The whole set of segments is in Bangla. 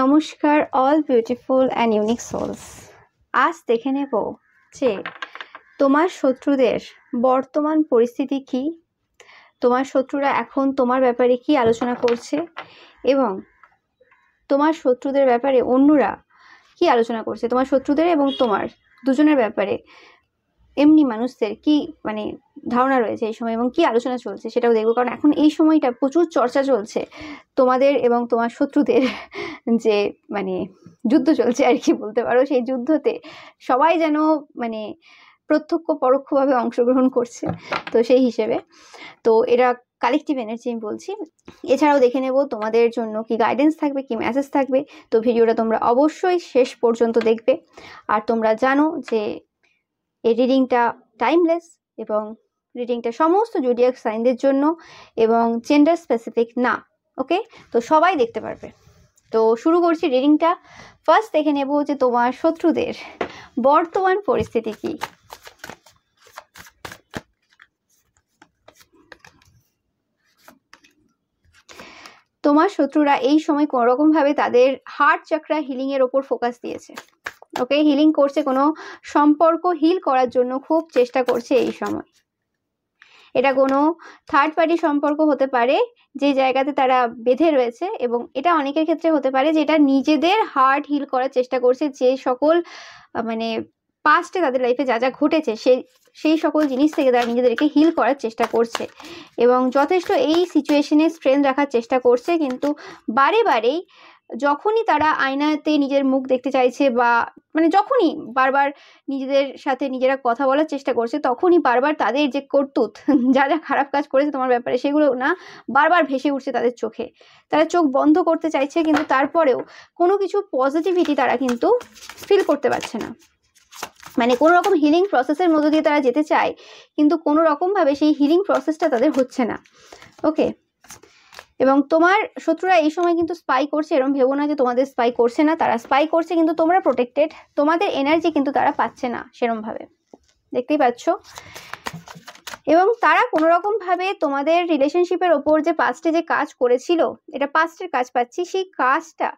নমস্কার all beautiful and unique souls. আজ দেখে নেব যে তোমার শত্রুদের বর্তমান পরিস্থিতি কি, তোমার শত্রুরা এখন তোমার ব্যাপারে কি আলোচনা করছে এবং তোমার শত্রুদের ব্যাপারে অন্যরা কি আলোচনা করছে, তোমার শত্রুদের এবং তোমার দুজনের ব্যাপারে এমনি মানুষদের কি ধারণা রয়েছে এই সময় এবং কি আলোচনা চলছে সেটাও দেখবো। কারণ এখন এই সময়টা প্রচুর চর্চা চলছে তোমাদের এবং তোমার শত্রুদের যে যুদ্ধ চলছে আর কি বলতে পারো। সেই যুদ্ধতে সবাই যেন প্রত্যক্ষ পরোক্ষভাবে অংশগ্রহণ করছে। তো সেই হিসেবে তো এরা কালেকটিভ এনার্জি আমি বলছি। এছাড়াও দেখে নেব তোমাদের জন্য কি গাইডেন্স থাকবে, কি মেসেজ থাকবে। তো ভিডিওটা তোমরা অবশ্যই শেষ পর্যন্ত দেখবে। আর তোমরা জানো যে এই রিডিংটা টাইমলেস এবং রিডিংটা সমস্ত জোডিয়াক সাইনদের জন্য এবং জেন্ডার স্পেসিফিক না। ওকে, তো সবাই দেখতে পারবে। তো শুরু করছি রিডিংটা। ফার্স্ট দেখে নেব যে তোমার শত্রুদের বর্তমান পরিস্থিতি কি। তোমার শত্রুরা এই সময় কোনো রকম ভাবে তাদের হার্ট চাকরা হিলিং এর ওপর ফোকাস দিয়েছে। ওকে, হিলিং করছে, কোনো সম্পর্ক হিল করার জন্য খুব চেষ্টা করছে এই সময়। এটা কোনো থার্ড পার্টি সম্পর্ক হতে পারে যে জায়গাতে তারা বেঁধে রয়েছে, এবং এটা অনেকের ক্ষেত্রে হতে পারে যে এটা নিজেদের হার্ট হিল করার চেষ্টা করছে। যে সকল পাস্টে তাদের লাইফে যা যা ঘটেছে সেই সকল জিনিস থেকে তারা নিজেদেরকে হিল করার চেষ্টা করছে এবং যথেষ্ট এই সিচুয়েশনে স্ট্রেংথ রাখার চেষ্টা করছে। কিন্তু বারে বারেই যখনই তারা আয়নাতে নিজের মুখ দেখতে চাইছে বা যখনই বারবার নিজেদের সাথে নিজেরা কথা বলার চেষ্টা করছে, তখনই বারবার তাদের যে করতুত যা যা খারাপ কাজ করেছে তোমার ব্যাপারে সেগুলো না বারবার ভেসে উঠছে তাদের চোখে। তারা চোখ বন্ধ করতে চাইছে, কিন্তু তারপরেও কোনো কিছু পজিটিভিটি তারা কিন্তু ফিল করতে পারছে না। কোনো রকম হিলিং প্রসেসের মধ্য দিয়ে তারা যেতে চায়, কিন্তু কোনো রকমভাবে সেই হিলিং প্রসেসটা তাদের হচ্ছে না। ওকে, এবং তোমার শত্রুরা এই সময় কিন্তু স্পাই করছে। এরকম ভেবো না যে তোমাদের স্পাই করছে না, তারা স্পাই করছে, কিন্তু তোমরা প্রোটেক্টেড। তোমাদের এনার্জি কিন্তু তারা পাচ্ছে না সেরমভাবে, দেখতেই পাচ্ছ। এবং তারা কোনো রকম ভাবে তোমাদের রিলেশনশিপের ওপর যে পাস্টে যে কাজ করেছিল, এটা পাস্টের কাজ পাচ্ছি, সেই কাজটা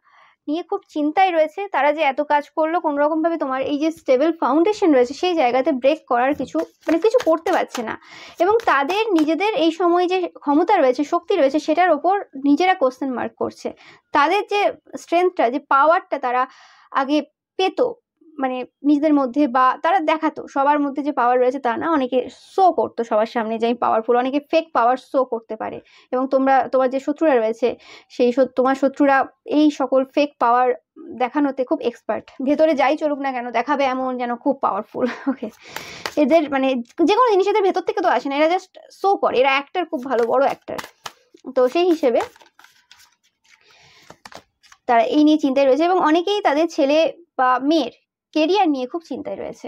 নিয়ে খুব চিন্তায় রয়েছে। তারা যে এত কাজ করলো, কোনো রকম ভাবে তোমার এই যে স্টেবল ফাউন্ডেশন রয়েছে সেই জায়গাতে ব্রেক করার কিছু কিছু করতে পারছে না। এবং তাদের নিজেদের এই সময় যে ক্ষমতা রয়েছে, শক্তি রয়েছে, সেটার ওপর নিজেরা কোশ্চেন মার্ক করছে। তাদের যে স্ট্রেংথটা, যে পাওয়ারটা তারা আগে পেত নিজেদের মধ্যে, বা তারা দেখাতো সবার মধ্যে যে পাওয়ার রয়েছে তা না, অনেকে শো করতো সবার সামনে যে পাওয়ারফুল, অনেকে ফেক পাওয়ার শো করতে পারে। এবং তোমার যে শত্রুরা রয়েছে তোমার শত্রুরা এই সকল ফেক পাওয়ার দেখানোতে খুব এক্সপার্ট। ভেতরে যাই চলুক না কেন দেখাবে এমন যেন খুব পাওয়ারফুল। ওকে, এদের যে কোনো জিনিস এদের ভেতর থেকে তো আসে না, এরা জাস্ট শো করে। এরা অ্যাক্টর, খুব ভালো বড় অ্যাক্টর। তো সেই হিসেবে তারা এই নিয়ে চিন্তায় রয়েছে, এবং অনেকেই তাদের ছেলে বা মেয়ের কেরিয়ার নিয়ে খুব চিন্তায় রয়েছে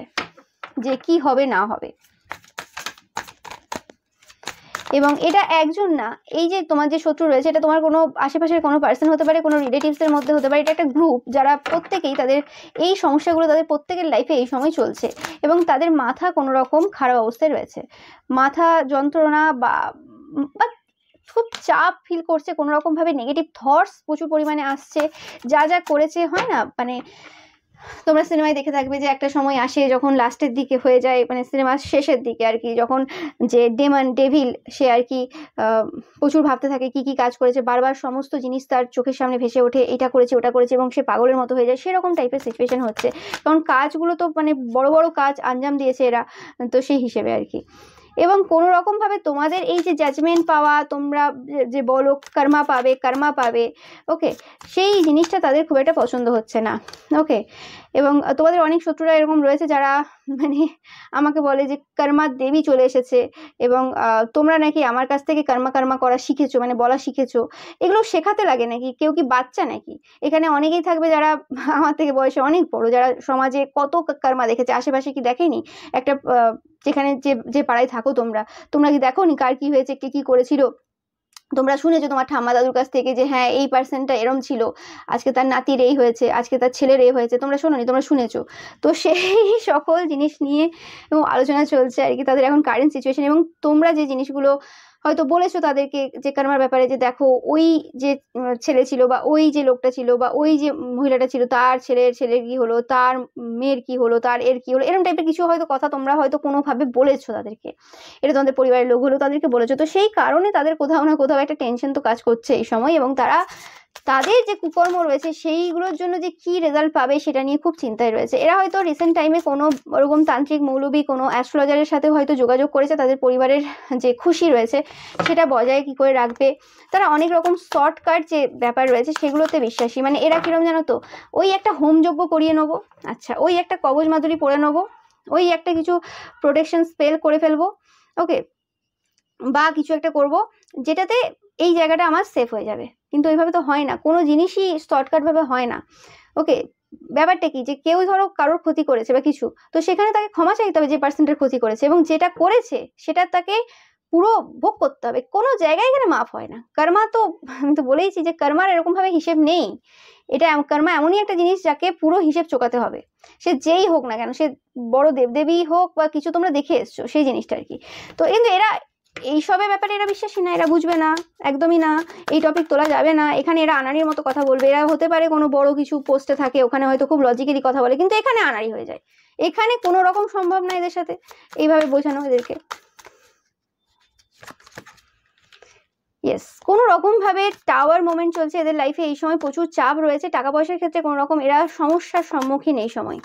যে কি হবে না হবে। এবং এটা একজন না, এই যে তোমার যে শত্রু রয়েছে এটা তোমার কোনো আশেপাশের কোনো পার্সন হতে পারে, কোনো রিলেটিভসের মধ্যে হতে পারে। এটা একটা গ্রুপ যারা প্রত্যেকেই তাদের এই সমস্যাগুলো তাদের প্রত্যেকের লাইফে এই সময় চলছে, এবং তাদের মাথা কোনো রকম খারাপ অবস্থায় রয়েছে। মাথা যন্ত্রণা বা খুব চাপ ফিল করছে, কোনো রকম ভাবে নেগেটিভ থটস প্রচুর পরিমাণে আসছে। যা যা করেছে হয় না, তোমরা সিনেমায় দেখে থাকবে যে একটা সময় আসে যখন লাস্টের দিকে হয়ে যায়, সিনেমার শেষের দিকে আর কি, যখন যে ডেভিল সে আর কি প্রচুর ভাবতে থাকে কি কি কাজ করেছে, বারবার সমস্ত জিনিস তার চোখের সামনে ভেসে ওঠে, এটা করেছে ওটা করেছে, এবং সে পাগলের মতো হয়ে যায়। সেরকম টাইপের সিচুয়েশন হচ্ছে, কারণ কাজগুলো তো বড় বড় কাজ আঞ্জাম দিয়েছে এরা। তো সেই হিসেবে আর কি। এবং কোনো রকম ভাবে তোমাদের এই যে জাজমেন্ট পাওয়া, তোমরা যে বলো কর্মা পাবে, ওকে, সেই জিনিসটা তাদের খুব একটা পছন্দ হচ্ছে না। ওকে, এবং তোমাদের অনেক শত্রুরা এরকম রয়েছে যারা আমাকে বলে যে কর্মা দেবী চলে এসেছে, এবং তোমরা নাকি আমার কাছ থেকে কর্মা করা শিখেছো, বলা শিখেছো। এগুলো শেখাতে লাগে নাকি? কেউ কি বাচ্চা নাকি? এখানে অনেকেই থাকবে যারা আমার থেকে বয়সে অনেক বড়, যারা সমাজে কত কর্মা দেখেছে। আশেপাশে কি দেখেনি? একটা যেখানে যে পাড়ায় থাকো তোমরা কি দেখোনি কার কি হয়েছে, কে কি করেছিল? তোমরা শুনেছো তোমার ঠাম্মা দাদুর কাছ থেকে যে হ্যাঁ এই পার্সনটা এরম ছিল, আজকে তার নাতির এই হয়েছে, আজকে তার ছেলের এই হয়েছে। তোমরা শোনোনি? তোমরা শুনেছো? তো সেই সকল জিনিস নিয়ে এবং আলোচনা চলছে আর কি, তাদের এখন কারেন্ট সিচুয়েশন। এবং তোমরা যে জিনিসগুলো হয়তো বলেছো তাদেরকে যে কর্মার ব্যাপারে, যে দেখো ওই যে ছেলে ছিল বা ওই যে লোকটা ছিল বা ওই যে মহিলাটা ছিল, তার ছেলের কি হলো, তার মেয়ের কি হলো, তার এর কি হলো, এরকম টাইপের কিছু হয়তো কথা তোমরা হয়তো কোনোভাবে বলেছো তাদেরকে, এটা তোমাদের পরিবারের লোক হলো, তাদেরকে বলেছো। তো সেই কারণে তাদের কোথাও না কোথাও একটা টেনশন তো কাজ করছে এই সময়, এবং তারা তাদের যে কুকর্ম রয়েছে সেইগুলোর জন্য যে কি রেজাল্ট পাবে সেটা নিয়ে খুব চিন্তায় রয়েছে। এরা হয়তো রিসেন্ট টাইমে কোনো ওরকম তান্ত্রিক মৌলবী কোনো অ্যাস্ট্রোলজারের সাথে হয়তো যোগাযোগ করেছে, তাদের পরিবারের যে খুশি রয়েছে সেটা বজায় কি করে রাখবে। তারা অনেক রকম শর্টকাট যে ব্যাপার রয়েছে সেগুলোতে বিশ্বাসী। মানে এরা কিরকম জানো তো, ওই একটা হোমযজ্ঞ করিয়ে নেবো, আচ্ছা ওই একটা কবজ মাদুরি পরে নেবো, ওই একটা কিছু প্রোটেকশন স্পেল করে ফেলবো, ওকে, বা কিছু একটা করব যেটাতে এই জায়গাটা আমার সেফ হয়ে যাবে। কিন্তু ওইভাবে তো হয় না, কোনো জিনিসই শর্টকাট ভাবে হয় না। ওকে, ব্যাপারটা কি, যে কেউ ধরো কারোর ক্ষতি করেছে বা কিছু, তো সেখানে তাকে ক্ষমা চাইতে হবে যে পার্সনটার ক্ষতি করেছে, এবং যেটা করেছে সেটা তাকে পুরো ভোগ করতে হবে। কোনো জায়গায় এখানে মাফ হয় না। কর্মা তো আমি তো বলেইছি যে কর্মার এরকম ভাবে হিসেব নেই। এটা কর্মা এমনই একটা জিনিস যাকে পুরো হিসেব চোকাতে হবে, সে যেই হোক না কেন, সে বড় দেবদেবী হোক বা কিছু তোমরা দেখে এসছো সেই জিনিসটা আর কি। তো কিন্তু এরা এইসবের ব্যাপারে এরা বিশ্বাসী না, এরা বুঝবে না, একদমই না। এই টপিক তোলা যাবে না এখানে, এরা আনাড়ির মতো কথা বলবে। এরা হতে পারে কোনো বড় কিছু পোস্টে থাকে, ওখানে হয়তো খুব লজিক্যালি কথা বলে, কিন্তু এখানে আনাড়ি হয়ে যায়। এখানে কোনো রকম সম্ভব না এদের সাথে এইভাবে বোঝানো এদেরকে। ইয়েস, কোনো রকম ভাবে টাওয়ার মোমেন্ট চলছে এদের লাইফে এই সময়, প্রচুর চাপ রয়েছে। টাকা পয়সার ক্ষেত্রে কোনো রকম এরা সমস্যার সম্মুখীন এই সময়।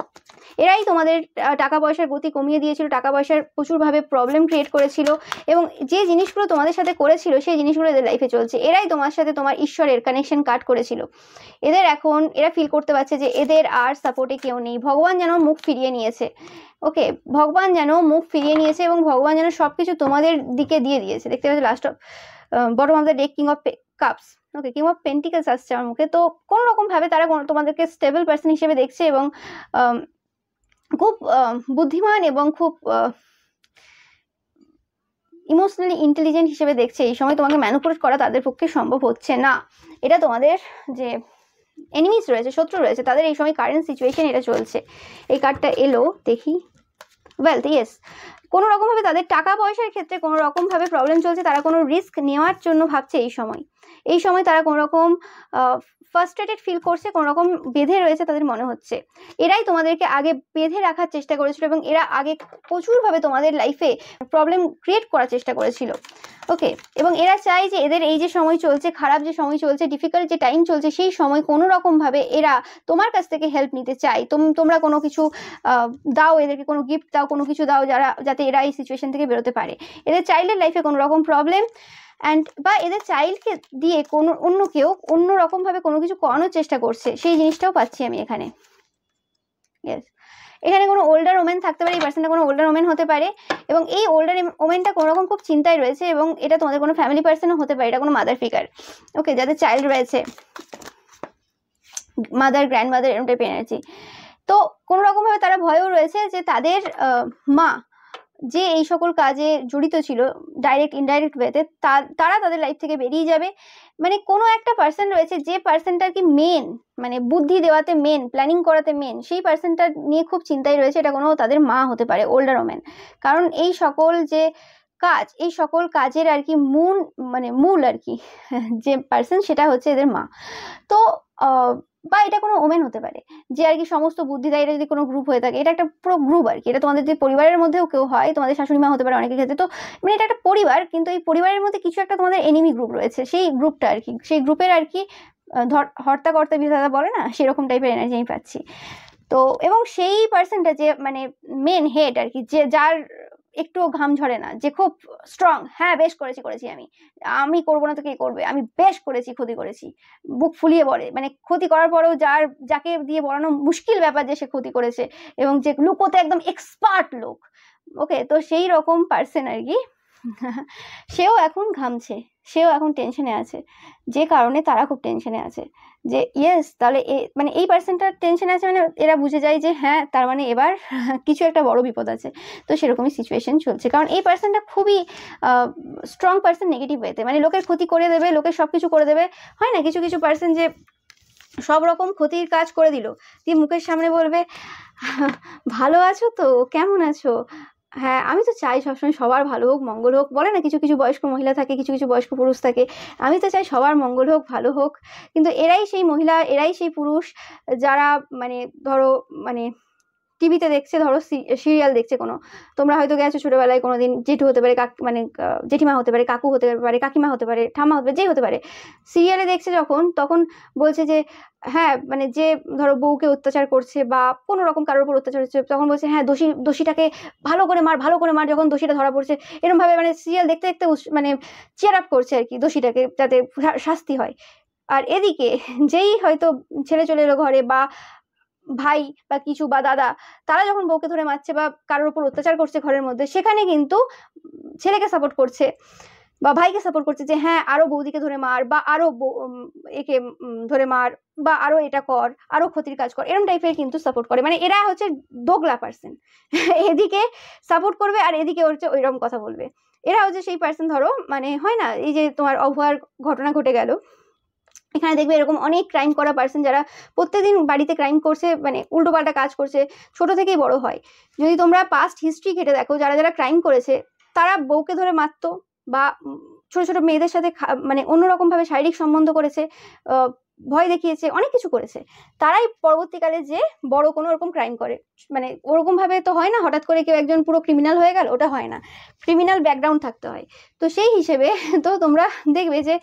এরাই তোমাদের টাকা পয়সার গতি কমিয়ে দিয়েছিল, টাকা পয়সার প্রচুরভাবে প্রবলেম ক্রিয়েট করেছিল, এবং যে জিনিসগুলো তোমাদের সাথে করেছিল সেই জিনিসগুলো এদের লাইফে চলছে। এরাই তোমার সাথে তোমার ঈশ্বরের কানেকশন কাট করেছিল। এদের এখন এরা ফিল করতে পারছে যে এদের আর সাপোর্টে কেউ নেই, ভগবান যেন মুখ ফিরিয়ে নিয়েছে। ওকে, ভগবান যেন মুখ ফিরিয়ে নিয়েছে এবং ভগবান যেন সবকিছু তোমাদের দিকে দিয়ে দিয়েছে। দেখতে পাচ্ছি last of bottom of the day king of cups, okay, king of pentacles আসছে আমার মুখে। তো কোনো রকম ভাবে তারা তোমাদেরকে স্টেবল পার্সন হিসেবে দেখছে, এবং খুব বুদ্ধিমান এবং খুব ইমোশনালি ইন্টেলিজেন্ট হিসেবে দেখছে। এই সময় তোমাকে ম্যানিপুলেট করা তাদের পক্ষে সম্ভব হচ্ছে না। এটা তোমাদের যে এনিমিস রয়েছে, শত্রু রয়েছে, তাদের এই সময় কারেন্ট সিচুয়েশন এটা চলছে। এই কার্ডটা এলো, দেখি, ওয়েলথ, ইয়েস। কোনো রকম ভাবে তাদের টাকা পয়সার ক্ষেত্রে কোনো রকম ভাবে প্রবলেম চলছে, তারা কোনো রিস্ক নেওয়ার জন্য ভাবছে এই সময়। এই সময় তারা কোনো রকম ফার্স্ট্রেটেড ফিল করছে, কোনো রকম বেঁধে রয়েছে তাদের মনে হচ্ছে। এরাই তোমাদেরকে আগে বেঁধে রাখার চেষ্টা করেছিল, এবং এরা আগে প্রচুরভাবে তোমাদের লাইফে প্রবলেম ক্রিয়েট করার চেষ্টা করেছিল। ওকে, এবং এরা চায় যে এদের এই যে সময় চলছে, খারাপ যে সময় চলছে, ডিফিকাল্ট যে টাইম চলছে, সেই সময় কোনো রকম ভাবে এরা তোমার কাছ থেকে হেল্প নিতে চায়। তোমরা কোনো কিছু দাও এদেরকে, কোনো গিফট দাও, কোনো কিছু দাও যাতে এরা এই সিচুয়েশন থেকে বেরোতে পারে। এদের চাইল্ডের লাইফে কোনো রকম প্রবলেম বা এদের চাইল্ডকে দিয়ে কোনো অন্য কেউ অন্য রকম ভাবে কোনো কিছু করানোর চেষ্টা করছে, সেই জিনিসটাও পাচ্ছি আমি এখানে। ইয়েস, এখানে কোনো ওল্ডার ওমেন থাকতে পারে, এই পার্সনটা কোনো ওল্ডার ওমেন হতে পারে, এবং এই ওল্ডার ওমেনটা কোনো রকম খুব চিন্তায় রয়েছে, এবং এটা তোমাদের কোনো ফ্যামিলি পার্সনও হতে পারে, এটা কোনো মাদার ফিগার। ওকে, যাদের চাইল্ড রয়েছে, মাদার, গ্র্যান্ডমাদার, এরকম টাইপের এনার্জি। তো কোনো রকম ভাবে তারা ভয়ও রয়েছে যে তাদের মা যে এই সকল কাজে জড়িত ছিল ডাইরেক্ট ইনডাইরেক্ট ওয়েতে, তারা তাদের লাইফ থেকে বেরিয়ে যাবে। মানে কোনো একটা পার্সন রয়েছে যে পার্সনটার কি মেন, মানে বুদ্ধি দেওয়াতে মেন, প্ল্যানিং করাতে মেন, সেই পার্সনটা নিয়ে খুব চিন্তায় রয়েছে। এটা কোনো তাদের মা হতে পারে, ওল্ডার ওমেন। কারণ এই সকল যে কাজ, এই সকল কাজের আর কি মূল আর কি যে পার্সন, সেটা হচ্ছে এদের মা। তো বা এটা কোনো ওমেন হতে পারে যে আর কি সমস্ত বুদ্ধিদায়ীরা যদি কোনো গ্রুপ হয়ে থাকে, এটা একটা পুরো গ্রুপ আর কি। এটা তোমাদের যে পরিবারের মধ্যেও কেউ হয়, তোমাদের শাশুড়ি মা হতে পারে অনেকের ক্ষেত্রে। তো মানে এটা একটা পরিবার, কিন্তু এই পরিবারের মধ্যে কিছু একটা তোমাদের এনিমি গ্রুপ রয়েছে, সেই গ্রুপটা আর কি, সেই গ্রুপের আর কি হর্তা কর্তা বিধাতা বলে না, সেরকম টাইপের এনার্জি আমি পাচ্ছি। তো এবং সেই পার্সনটা যে মানে মেন হেড আর কি, যে যার একটু ঘাম ঝরে না, যে খুব স্ট্রং, হ্যাঁ বেশ করেছি আমি করবো না তো কে করবে, আমি বেশ করেছি, ক্ষতি করেছি, বুক ফুলিয়ে বলে, মানে ক্ষতি করার পরেও যাকে দিয়ে বলানো মুশকিল ব্যাপার যে সে ক্ষতি করেছে, এবং যে লুকোতে একদম এক্সপার্ট লোক। ওকে, তো সেই রকম পার্সন আর কি সেও এখন ঘামছে, সেও এখন টেনশনে আছে, যে কারণে তারা খুব টেনশনে আছে যে ইয়েস, তাহলে মানে এই পার্সনটার টেনশনে আছে, মানে এরা বুঝে যায় যে হ্যাঁ তার মানে এবার কিছু একটা বড় বিপদ আছে। তো সেরকমই সিচুয়েশন চলছে, কারণ এই পার্সনটা খুবই স্ট্রং পার্সন নেগেটিভ ওয়েতে, মানে লোকের ক্ষতি করে দেবে, লোকের সব কিছু করে দেবে। হয় না কিছু কিছু পার্সন যে সব রকম ক্ষতির কাজ করে দিল, দিয়ে মুখের সামনে বলবে ভালো আছো তো, কেমন আছো, হ্যাঁ, আমি তো চাই সবসময় সবার ভালো হোক, মঙ্গল হোক। বলে না কিছু কিছু বয়স্ক মহিলা থাকে, কিছু কিছু বয়স্ক পুরুষ থাকে। আমি তো চাই সবার মঙ্গল হোক, ভালো হোক। কিন্তু এরাই সেই মহিলা, এরাই সেই পুরুষ যারা মানে ধরো মানে টিভিতে দেখছে, ধরো সিরিয়াল দেখছে কোনো, তোমরা হয়তো গেছো ছোটবেলায় কোনোদিন, জেঠু হতে পারে, মানে জেঠিমা হতে পারে, কাকু হতে পারে, কাকিমা হতে পারে, ঠাম্মা হতে পারে, যেই হতে পারে, সিরিয়ালে দেখছে যখন, তখন বলছে যে হ্যাঁ মানে যে ধরো বউকে অত্যাচার করছে বা কোনো রকম কারোর উপর অত্যাচার হচ্ছে, তখন বলছে হ্যাঁ দোষীটাকে ভালো করে মার, ভালো করে মার, যখন দোষীটা ধরা পড়ছে এরকম ভাবে মানে সিরিয়াল দেখতে দেখতে মানে চিয়ার আপ করছে আর কি দোষীটাকে, যাতে শাস্তি হয়। আর এদিকে যেই হয়তো ছেলে চলে এলো ঘরে, বা ভাই বা কিছু বা দাদা, তারা যখন বউকে ধরে মারছে বা কারোর উপর অত্যাচার করছে ঘরের মধ্যে, সেখানে কিন্তু ছেলেকে সাপোর্ট করছে বা ভাইকে সাপোর্ট করছে যে হ্যাঁ আরো বৌদিকে ধরে মার, বা আরো একে ধরে মার, বা আরো এটা কর, আরো ক্ষতির কাজ কর, এরকম টাইপের কিন্তু সাপোর্ট করে। মানে এরা হচ্ছে দোগলা পার্সন। এদিকে সাপোর্ট করবে আর এদিকে হচ্ছে ওইরকম কথা বলবে। এরা হচ্ছে সেই পার্সন, ধরো মানে হয় না, এই যে তোমার অভয়ার ঘটনা ঘটে গেল, এখানে দেখবে এরকম অনেক ক্রাইম করা পার্সন যারা প্রত্যেকদিন বাড়িতে ক্রাইম করছে, মানে উল্টোপাল্টা কাজ করছে, ছোট থেকেই বড় হয়। যদি তোমরা পাস্ট হিস্ট্রি ঘেটে দেখো, যারা যারা ক্রাইম করেছে তারা বউকে ধরে মারতো, বা ছোট ছোট মেয়েদের সাথে মানে অন্যরকম ভাবে শারীরিক সম্বন্ধ করেছে, ভয় দেখিয়েছে, অনেক কিছু করেছে। তারাই পরবর্তীকালে যে বড় কোনো রকম ক্রাইম করে। মানে ওরকম ভাবে তো হয় না হঠাৎ করে কেউ একজন পুরো ক্রিমিনাল হয়ে গেল, ওটা হয় না, ক্রিমিনাল ব্যাকগ্রাউন্ড থাকতে হয়। তো সেই হিসেবে তো তোমরা দেখবে যে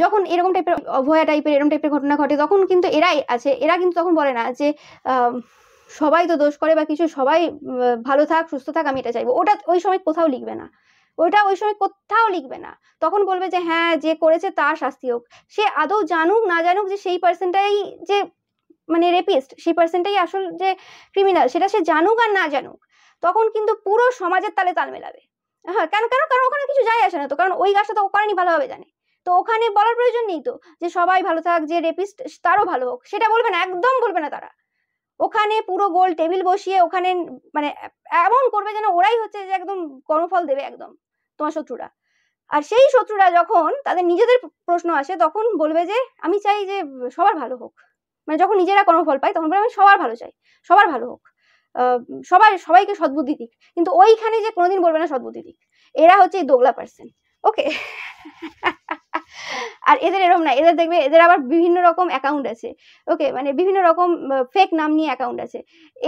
যখন এরকম টাইপের অভয়া টাইপের এরকম টাইপের ঘটনা ঘটে, তখন কিন্তু এরাই আছে, এরা কিন্তু তখন বলে না যে সবাই তো দোষ করে বা কিছু, সবাই ভালো থাক সুস্থ থাক আমি এটা চাইবো, ওটা ওই সময় কোথাও লিখবে না, ওটা ওই সময় কোথাও লিখবে না। তখন বলবে যে হ্যাঁ যে করেছে তার শাস্তি হোক, সে আদৌ জানুক না জানুক যে সেই পার্সনটাই যে মানে রেপিস্ট, সেই পার্সনটাই আসল যে ক্রিমিনাল, সেটা সে জানুক আর না জানুক, তখন কিন্তু পুরো সমাজের তালে তাল মেলাবে। হ্যাঁ কেন কেন কারণ ওখানে কিছু যায় আসে না তো, কারণ ওই কাজটা তো ও করেনি, ভালোভাবে জানে। তো ওখানে বলার প্রয়োজন নেই তো যে সবাই ভালো থাক, যে রেপিস্ট তারও ভালো হোক, সেটা বলবে না, একদম বলবে না তারা। ওখানে পুরো গোল টেবিল বসিয়ে ওখানে মানে এমন করবে যেন ওরাই হচ্ছে যে একদম কর্মফল দেবে একদম, তোমার শত্রুরা। আর সেই শত্রুরা যখন তাদের নিজেদের প্রশ্ন আসে, তখন বলবে যে আমি চাই যে সবার ভালো হোক। মানে যখন নিজেরা কর্মফল পায় তখন বলে আমি সবার ভালো চাই, সবার ভালো হোক, সবাইকে সদ্বুদ্ধি দিক, কিন্তু ওইখানে যে কোনোদিন বলবে না সদ্বুদ্ধি দিক। এরা হচ্ছে এই দোগলা পার্সন। ওকে। আর এদের এরকম না, এদের দেখবে এদের আবার বিভিন্ন রকম অ্যাকাউন্ট আছে। ওকে, মানে বিভিন্ন রকম ফেক নাম নিয়ে অ্যাকাউন্ট আছে।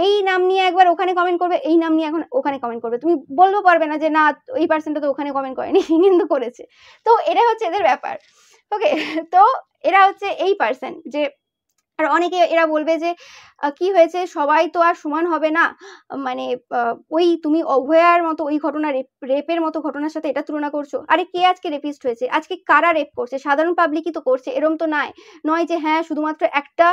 এই নাম নিয়ে একবার ওখানে কমেন্ট করবে, এই নাম নিয়ে এখন ওখানে কমেন্ট করবে, তুমি বলতেও পারবে না যে না এই পার্সনটা তো ওখানে কমেন্ট করেনি, কিন্তু করেছে। তো এটা হচ্ছে এদের ব্যাপার। ওকে, তো এরা হচ্ছে এই পার্সন যে, আর অনেকে এরা বলবে যে কি হয়েছে সবাই তো আর সমান হবে না, মানে ওই তুমি অভয়ার মতো ওই ঘটনা, রেপের মতো ঘটনার সাথে এটা তুলনা করছো। আরে কে আজকে রেপিস্ট হয়েছে, আজকে কারা রেপ করছে, সাধারণ পাবলিকই তো করছে, এরম তো নয় নয় যে হ্যাঁ শুধুমাত্র একটা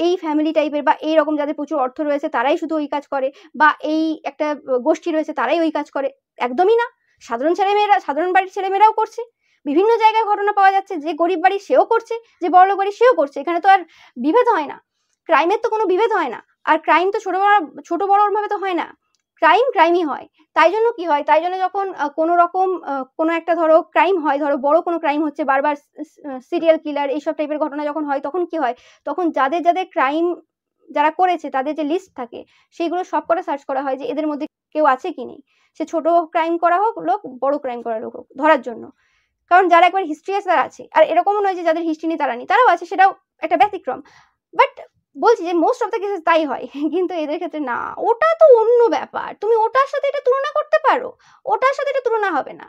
এই ফ্যামিলি টাইপের বা এইরকম যাদের প্রচুর অর্থ রয়েছে তারাই শুধু ওই কাজ করে, বা এই একটা গোষ্ঠী রয়েছে তারাই ওই কাজ করে, একদমই না। সাধারণ ছেলেমেয়েরা, সাধারণ বাড়ির ছেলেমেয়েরাও করছে। বিভিন্ন জায়গায় ঘটনা পাওয়া যাচ্ছে, যে গরিব বাড়ি সেও করছে, যে বড়লোক বাড়ি সেও করছে, এখানে তো আর বিভেদ হয় না, ক্রাইমের তো কোনো বিভেদ হয় না। আর ক্রাইম তো ছোট বড় ভাবে তো হয় না, ক্রাইম ক্রাইমই হয়। তাই জন্য কি হয়, তাই জন্য যখন কোনো রকম কোনো একটা ধরো ক্রাইম হয়, ধরো বড় কোনো ক্রাইম হচ্ছে বারবার, সিরিয়াল কিলার এইসব টাইপের ঘটনা যখন হয়, তখন কি হয়, তখন যাদের যাদের ক্রাইম যারা করেছে তাদের যে লিস্ট থাকে সেইগুলো সব করে সার্চ করা হয় যে এদের মধ্যে কেউ আছে কি নেই, সে ছোট ক্রাইম করা হোক লোক, বড় ক্রাইম করা লোক হোক, ধরার জন্য। কারণ যারা একবার হিস্ট্রি আছে তারা আছে, আর এরকমও নয় যে যাদের হিস্ট্রি নেই তারা নেই, তারাও আছে, সেটাও একটা ব্যতিক্রম। বাট বলছি যে মোস্ট অফ দ্য কেসেস তাই হয়, কিন্তু এদের ক্ষেত্রে না, ওটা তো অন্য ব্যাপার, তুমি ওটার সাথে এটা তুলনা করতে পারো, ওটার সাথে এটা তুলনা হবে না।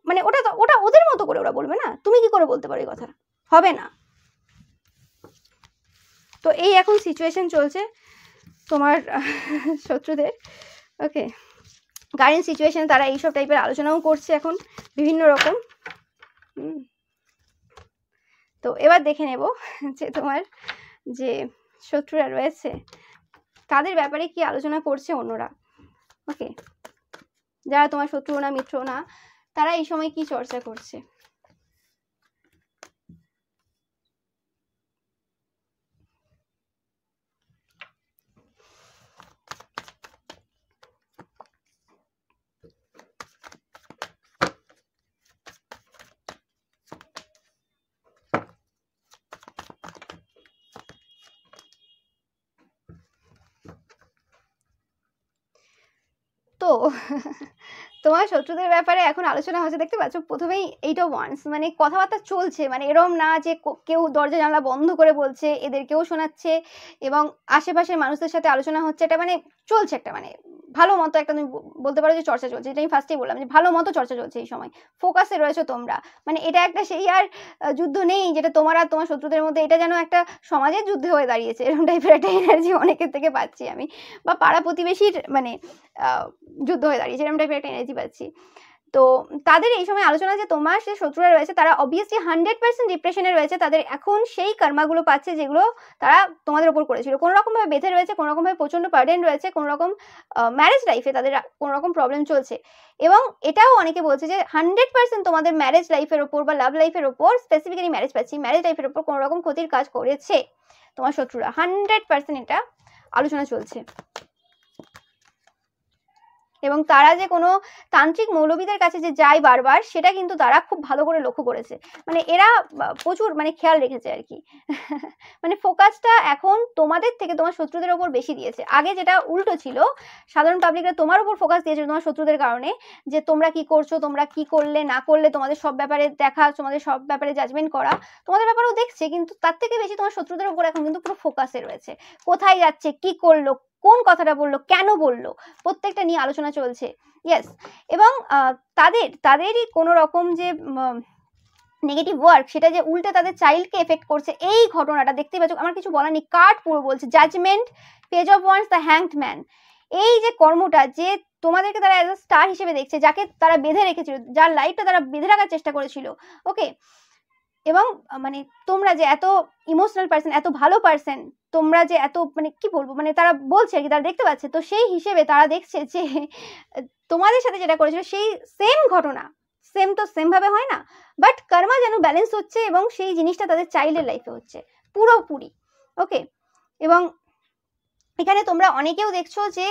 মানে ওটা তো ওটা ওদের মতো করে ওরা বলবে না, তুমি কি করে বলতে পারো এই কথা, হবে না। তো এই এখন সিচুয়েশন চলছে তোমার শত্রুদের। ওকে, কারেন্ট সিচুয়েশনে তারা এইসব টাইপের আলোচনাও করছে এখন বিভিন্ন রকম। তো এবার দেখে নেব যে তোমার যে শত্রুরা রয়েছে তাদের ব্যাপারে কি আলোচনা করছে অন্যরা। ওকে, যারা তোমার শত্রু না মিত্র না, তারা এই সময় কি চর্চা করছে। তো তোমার শত্রুদের ব্যাপারে এখন আলোচনা হচ্ছে, দেখতে পাচ্ছ প্রথমেই 8 of Wands, মানে কথাবার্তা চলছে, মানে এরম না যে কেউ দরজা জানলা বন্ধ করে বলছে, এদেরকেও শোনাচ্ছে এবং আশেপাশের মানুষদের সাথে আলোচনা হচ্ছে, এটা মানে চলছে একটা মানে ভালো মতো একটা তুমি বলতে পারো যে চর্চা চলছে, যেটা আমি ফার্স্টেই বললাম যে ভালো মতো চর্চা চলছে এই সময়, ফোকাসে রয়েছে তোমরা, মানে এটা একটা সেই আর যুদ্ধ নেই যেটা তোমার আর তোমার শত্রুদের মধ্যে, এটা যেন একটা সমাজের যুদ্ধ হয়ে দাঁড়িয়েছে, এরকম টাইপের একটা এনার্জি অনেকের থেকে পাচ্ছি আমি, বা পাড়া প্রতিবেশীর মানে যুদ্ধ হয়ে দাঁড়িয়েছে, এরকম টাইপের একটা এনার্জি পাচ্ছি। তো তাদের এই সময় আলোচনা যে তোমার যে শত্রুরা রয়েছে তারা অবভিয়াসলি 100% ডিপ্রেশনে রয়েছে, তাদের এখন সেই কর্মাগুলো পাচ্ছে যেগুলো তারা তোমাদের উপর করেছিল, কোনো রকম ভাবে বেঁধে রয়েছে, কোনো রকম ভাবে প্রচন্ড বার্ডেন রয়েছে, কোনো রকম ম্যারেজ লাইফে তাদের কোনো রকম প্রবলেম চলছে, এবং এটাও অনেকে বলছে যে 100% তোমাদের ম্যারেজ লাইফের ওপর বা লাভ লাইফের ওপর, স্পেসিফিক্যালি ম্যারেজ পাচ্ছি, ম্যারেজ লাইফের ওপর কোনো রকম ক্ষতির কাজ করেছে তোমার শত্রুরা, 100% এটা আলোচনা চলছে। এবং তারা যে কোনো তান্ত্রিক মৌলবীদের কাছে যে যায় বারবার, সেটা কিন্তু তারা খুব ভালো করে লক্ষ্য করেছে, মানে এরা প্রচুর মানে খেয়াল রেখেছে আর কি মানে ফোকাসটা এখন তোমাদের থেকে তোমার শত্রুদের ওপর বেশি দিয়েছে। আগে যেটা উল্টো ছিল, সাধারণ পাবলিকরা তোমার উপর ফোকাস দিয়েছে তোমার শত্রুদের কারণে, যে তোমরা কি করছো, তোমরা কি করলে না করলে, তোমাদের সব ব্যাপারে দেখা, তোমাদের সব ব্যাপারে জাজমেন্ট করা, তোমাদের ব্যাপারেও দেখছে, কিন্তু তার থেকে বেশি তোমার শত্রুদের উপর এখন কিন্তু পুরো ফোকাসে রয়েছে, কোথায় যাচ্ছে, কি করলো, কোন কথাটা বললো, কেন বললো, প্রত্যেকটা নিয়ে আলোচনা চলছে। ইয়েস, এবং তাদেরই কোনো রকম যে নেগেটিভ ওয়ার্ক, সেটা যে উল্টে তাদের চাইল্ডকে এফেক্ট করছে, এই ঘটনাটা দেখতে পাচ্ছ, আমার কিছু বলার নেই, কার্ড পুরো বলছে, judgement, page of wands, the hanged man, এই যে কর্মটা, যে তোমাদেরকে তারা অ্যাজ আ স্টার হিসেবে দেখছে, যাকে তারা বেঁধে রেখেছিল, যার লাইফটা তারা বেঁধে রাখার চেষ্টা করেছিল, ওকে, এবং মানে তোমরা যে এত ইমোশনাল পার্সন, এত ভালো পার্সন, তোমরা যে এত মানে কি বলবো, মানে তারা বলছে আর কি, তারা দেখতে পাচ্ছে, তো সেই হিসেবে তারা দেখছে যে তোমাদের সাথে যেটা করেছিল সেই সেম ঘটনা, সেম তো সেম ভাবে হয় না, বাট কর্মা যেন ব্যালেন্স হচ্ছে, এবং সেই জিনিসটা তাদের চাইল্ডের লাইফে হচ্ছে পুরোপুরি, ওকে। এবং এখানে তোমরা অনেকেও দেখছো যে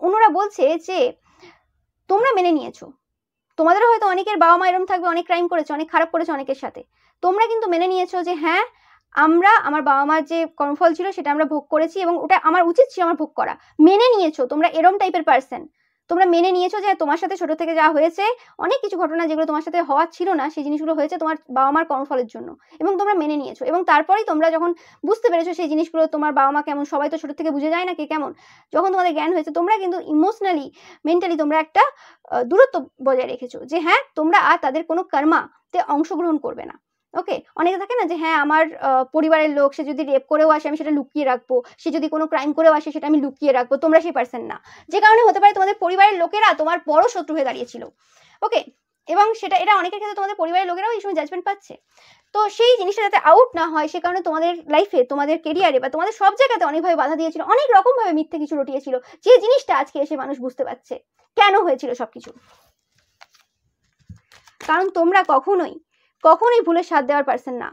ওনারা বলছে যে তোমরা মেনে নিয়েছো, তোমাদেরও হয়তো অনেকের বাবা মা এরকম থাকবে, অনেক ক্রাইম করেছে, অনেক খারাপ করেছে অনেকের সাথে, তোমরা কিন্তু মেনে নিয়েছো যে হ্যাঁ আমার বাবা মার যে কর্মফল ছিল সেটা আমরা ভোগ করেছি, এবং ওটা আমার উচিত ছিল আমার ভোগ করা, মেনে নিয়েছো তোমরা, এরম টাইপের পার্সন, তোমরা মেনে নিয়েছো যে তোমার সাথে ছোট থেকে যা হয়েছে, অনেক কিছু ঘটনা যেগুলো তোমার সাথে হওয়া ছিল না, সেই জিনিসগুলো হয়েছে তোমার বাবা মার কর্মফলের জন্য, এবং তোমরা মেনে নিয়েছো, এবং তারপরেই তোমরা যখন বুঝতে পেরেছো সেই জিনিসগুলো তোমার বাবা মা কেমন, সবাই তো ছোট থেকে বুঝে যায় না কে কেমন, যখন তোমাদের জ্ঞান হয়েছে, তোমরা কিন্তু ইমোশনালি মেন্টালি তোমরা একটা দূরত্ব বজায় রেখেছো, যে হ্যাঁ তোমরা আর তাদের কোনো কর্মাতে অংশগ্রহণ করবে না, ওকে। অনেকে থাকে না যে হ্যাঁ আমার পরিবারের লোক, সে যদি রেপ করেও আসে আমি সেটা লুকিয়ে রাখবো, সে যদি কোনো ক্রাইম করেও আসে সেটা আমি লুকিয়ে রাখবো, তোমরা সেই পার্সন না, যে কারণে হতে পারে তোমাদের পরিবারের লোকেরা তোমার বড় শত্রু হয়ে দাঁড়িয়েছিল, ওকে। এবং এটা অনেকের ক্ষেত্রে তোমাদের পরিবারের লোকেরাও এই সময় জাজমেন্ট পাচ্ছে, তো সেই জিনিসটা যাতে আউট না হয় সে কারণে তোমাদের লাইফে, তোমাদের কেরিয়ারে বা তোমাদের সব জায়গাতে অনেকভাবে বাধা দিয়েছিল, অনেক রকম ভাবে মিথ্যে কিছু রটিয়েছিল, যে জিনিসটা আজকে এসে মানুষ বুঝতে পারছে কেন হয়েছিল সবকিছু, কারণ তোমরা কখনোই ভুলের সাথ দেওয়ার পারসন না।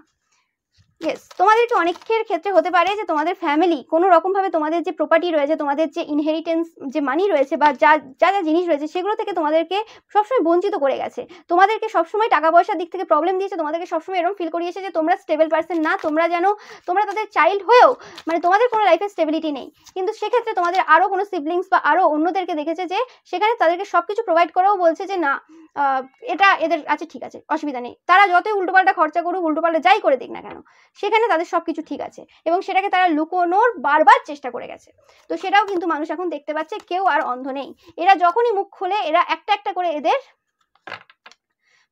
ইয়েস, তোমাদেরকে অনেকের ক্ষেত্রে হতে পারে যে তোমাদের ফ্যামিলি কোনো রকম ভাবে তোমাদের যে প্রপার্টি রয়েছে, তোমাদের যে ইনহেরিটেন্স যে মানি রয়েছে, বা যা যা জিনিস রয়েছে, সেগুলো থেকে তোমাদেরকে সবসময় বঞ্চিত করে গেছে, তোমাদেরকে সবসময় টাকা পয়সার দিক থেকে প্রবলেম দিয়েছে, তোমাদেরকে সবসময় এরকম ফিল করিয়েছে যে তোমরা স্টেবল পার্সন না, তোমরা তাদের চাইল্ড হয়েও মানে তোমাদের কোনো লাইফে স্টেবিলিটি নেই, কিন্তু সেক্ষেত্রে তোমাদের আরো কোনো সিবলিংস বা আরো অন্যদেরকে দেখেছে যে সেখানে তাদেরকে সবকিছু প্রোভাইড করেও বলছে যে না এটা এদের আছে, ঠিক আছে, অসুবিধা নেই, তারা যতই উল্টোপাল্টা খরচা করুক, উল্টোপাল্টা যাই করে দিক না কেন, সেখানে তাদের সবকিছু ঠিক আছে, এবং সেটাকে তারা লুকোনোর বারবার চেষ্টা করে গেছে। তো সেটাও কিন্তু মানুষ এখন দেখতে পাচ্ছে, কেউ আর অন্ধ নেই, এরা যখনই মুখ খোলে এরা একটা একটা করে এদের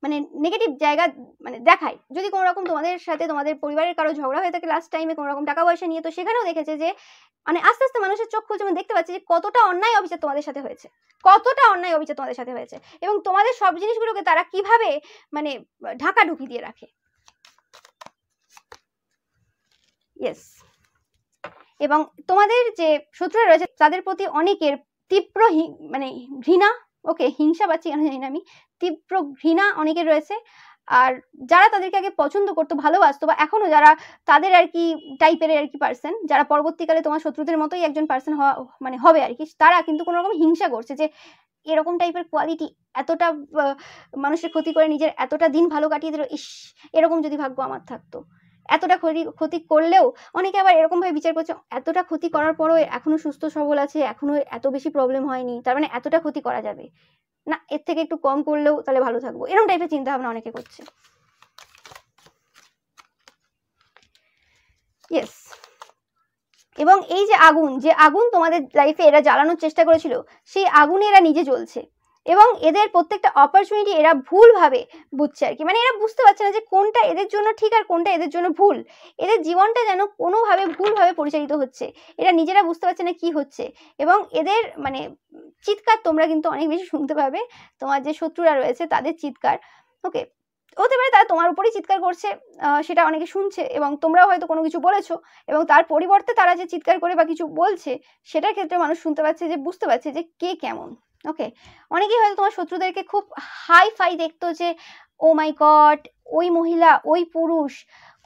মানে নেগেটিভ জায়গা মানে দেখায়। যদি কোনো রকম তোমাদের সাথে তোমাদের পরিবারের কারো ঝগড়া হয়ে থাকে লাস্ট টাইমে কোনো রকম টাকা পয়সা নিয়ে, তো সেখানেও দেখেছে যে মানে আস্তে আস্তে মানুষের চোখ খুলছে, মানে দেখতে পাচ্ছে যে কতটা অন্যায় অবিচার তোমাদের সাথে হয়েছে, এবং তোমাদের সব জিনিসগুলোকে তারা কিভাবে মানে ঢাকাঢুকি দিয়ে রাখে। ইয়েস, এবং তোমাদের যে শত্রুরা রয়েছে তাদের প্রতি অনেকের তীব্র মানে ঘৃণা, ওকে, হিংসা পাচ্ছি কেন জানি না আমি, তীব্র ঘৃণা অনেকের রয়েছে, আর যারা তাদেরকে আগে পছন্দ করতো, ভালোবাসতো, বা এখনো যারা তাদের আর কি টাইপের আর কি পার্সন, যারা পরবর্তীকালে তোমার শত্রুদের মতোই একজন পার্সন মানে হবে আর কি, তারা কিন্তু কোনো রকম হিংসা করছে যে এরকম টাইপের কোয়ালিটি, এতটা মানুষের ক্ষতি করে নিজের এতটা দিন ভালো কাটিয়ে দিল, ইস এরকম যদি ভাগ্য আমার থাকতো, এতটা ক্ষতি করলেও অনেকে আবার এরকমভাবে বিচার করছে এতটা ক্ষতি করার পরও এখনো সুস্থ সবল আছে, এখনো এত বেশি প্রবলেম হয়নি, তার মানে এতটা ক্ষতি করা যাবে না, এর থেকে একটু কম করলেও তাহলে ভালো থাকবো, এরকম টাইপের চিন্তা ভাবনা অনেকে করছে। ইয়েস, এবং এই যে আগুন তোমাদের লাইফে এরা জ্বালানোর চেষ্টা করেছিল, সেই আগুনে এরা নিজে জ্বলছে এবং এদের প্রত্যেকটা অপরচুনিটি এরা ভুলভাবে বুঝছে আর কি, মানে এরা বুঝতে পারছে না যে কোনটা এদের জন্য ঠিক আর কোনটা এদের জন্য ভুল, এদের জীবনটা যেন কোনোভাবে ভুলভাবে পরিচালিত হচ্ছে, এরা নিজেরা বুঝতে পারছে না কি হচ্ছে। এবং এদের মানে চিৎকার তোমরা কিন্তু অনেক বেশি শুনতে পাবে, তোমার যে শত্রুরা রয়েছে তাদের চিৎকার। ওকে, হতে পারে তারা তোমার উপরেই চিৎকার করছে, সেটা অনেকে শুনছে এবং তোমরাও হয়তো কোনো কিছু বলেছো এবং তার পরিবর্তে তারা যে চিৎকার করে বা কিছু বলছে সেটার ক্ষেত্রে মানুষ শুনতে পাচ্ছে, যে বুঝতে পারছে যে কে কেমন। ওকে, অনেকেই হয়তো তোমার শত্রুদেরকে খুব হাই ফাই দেখতো, যে ও মাই গড ওই মহিলা ওই পুরুষ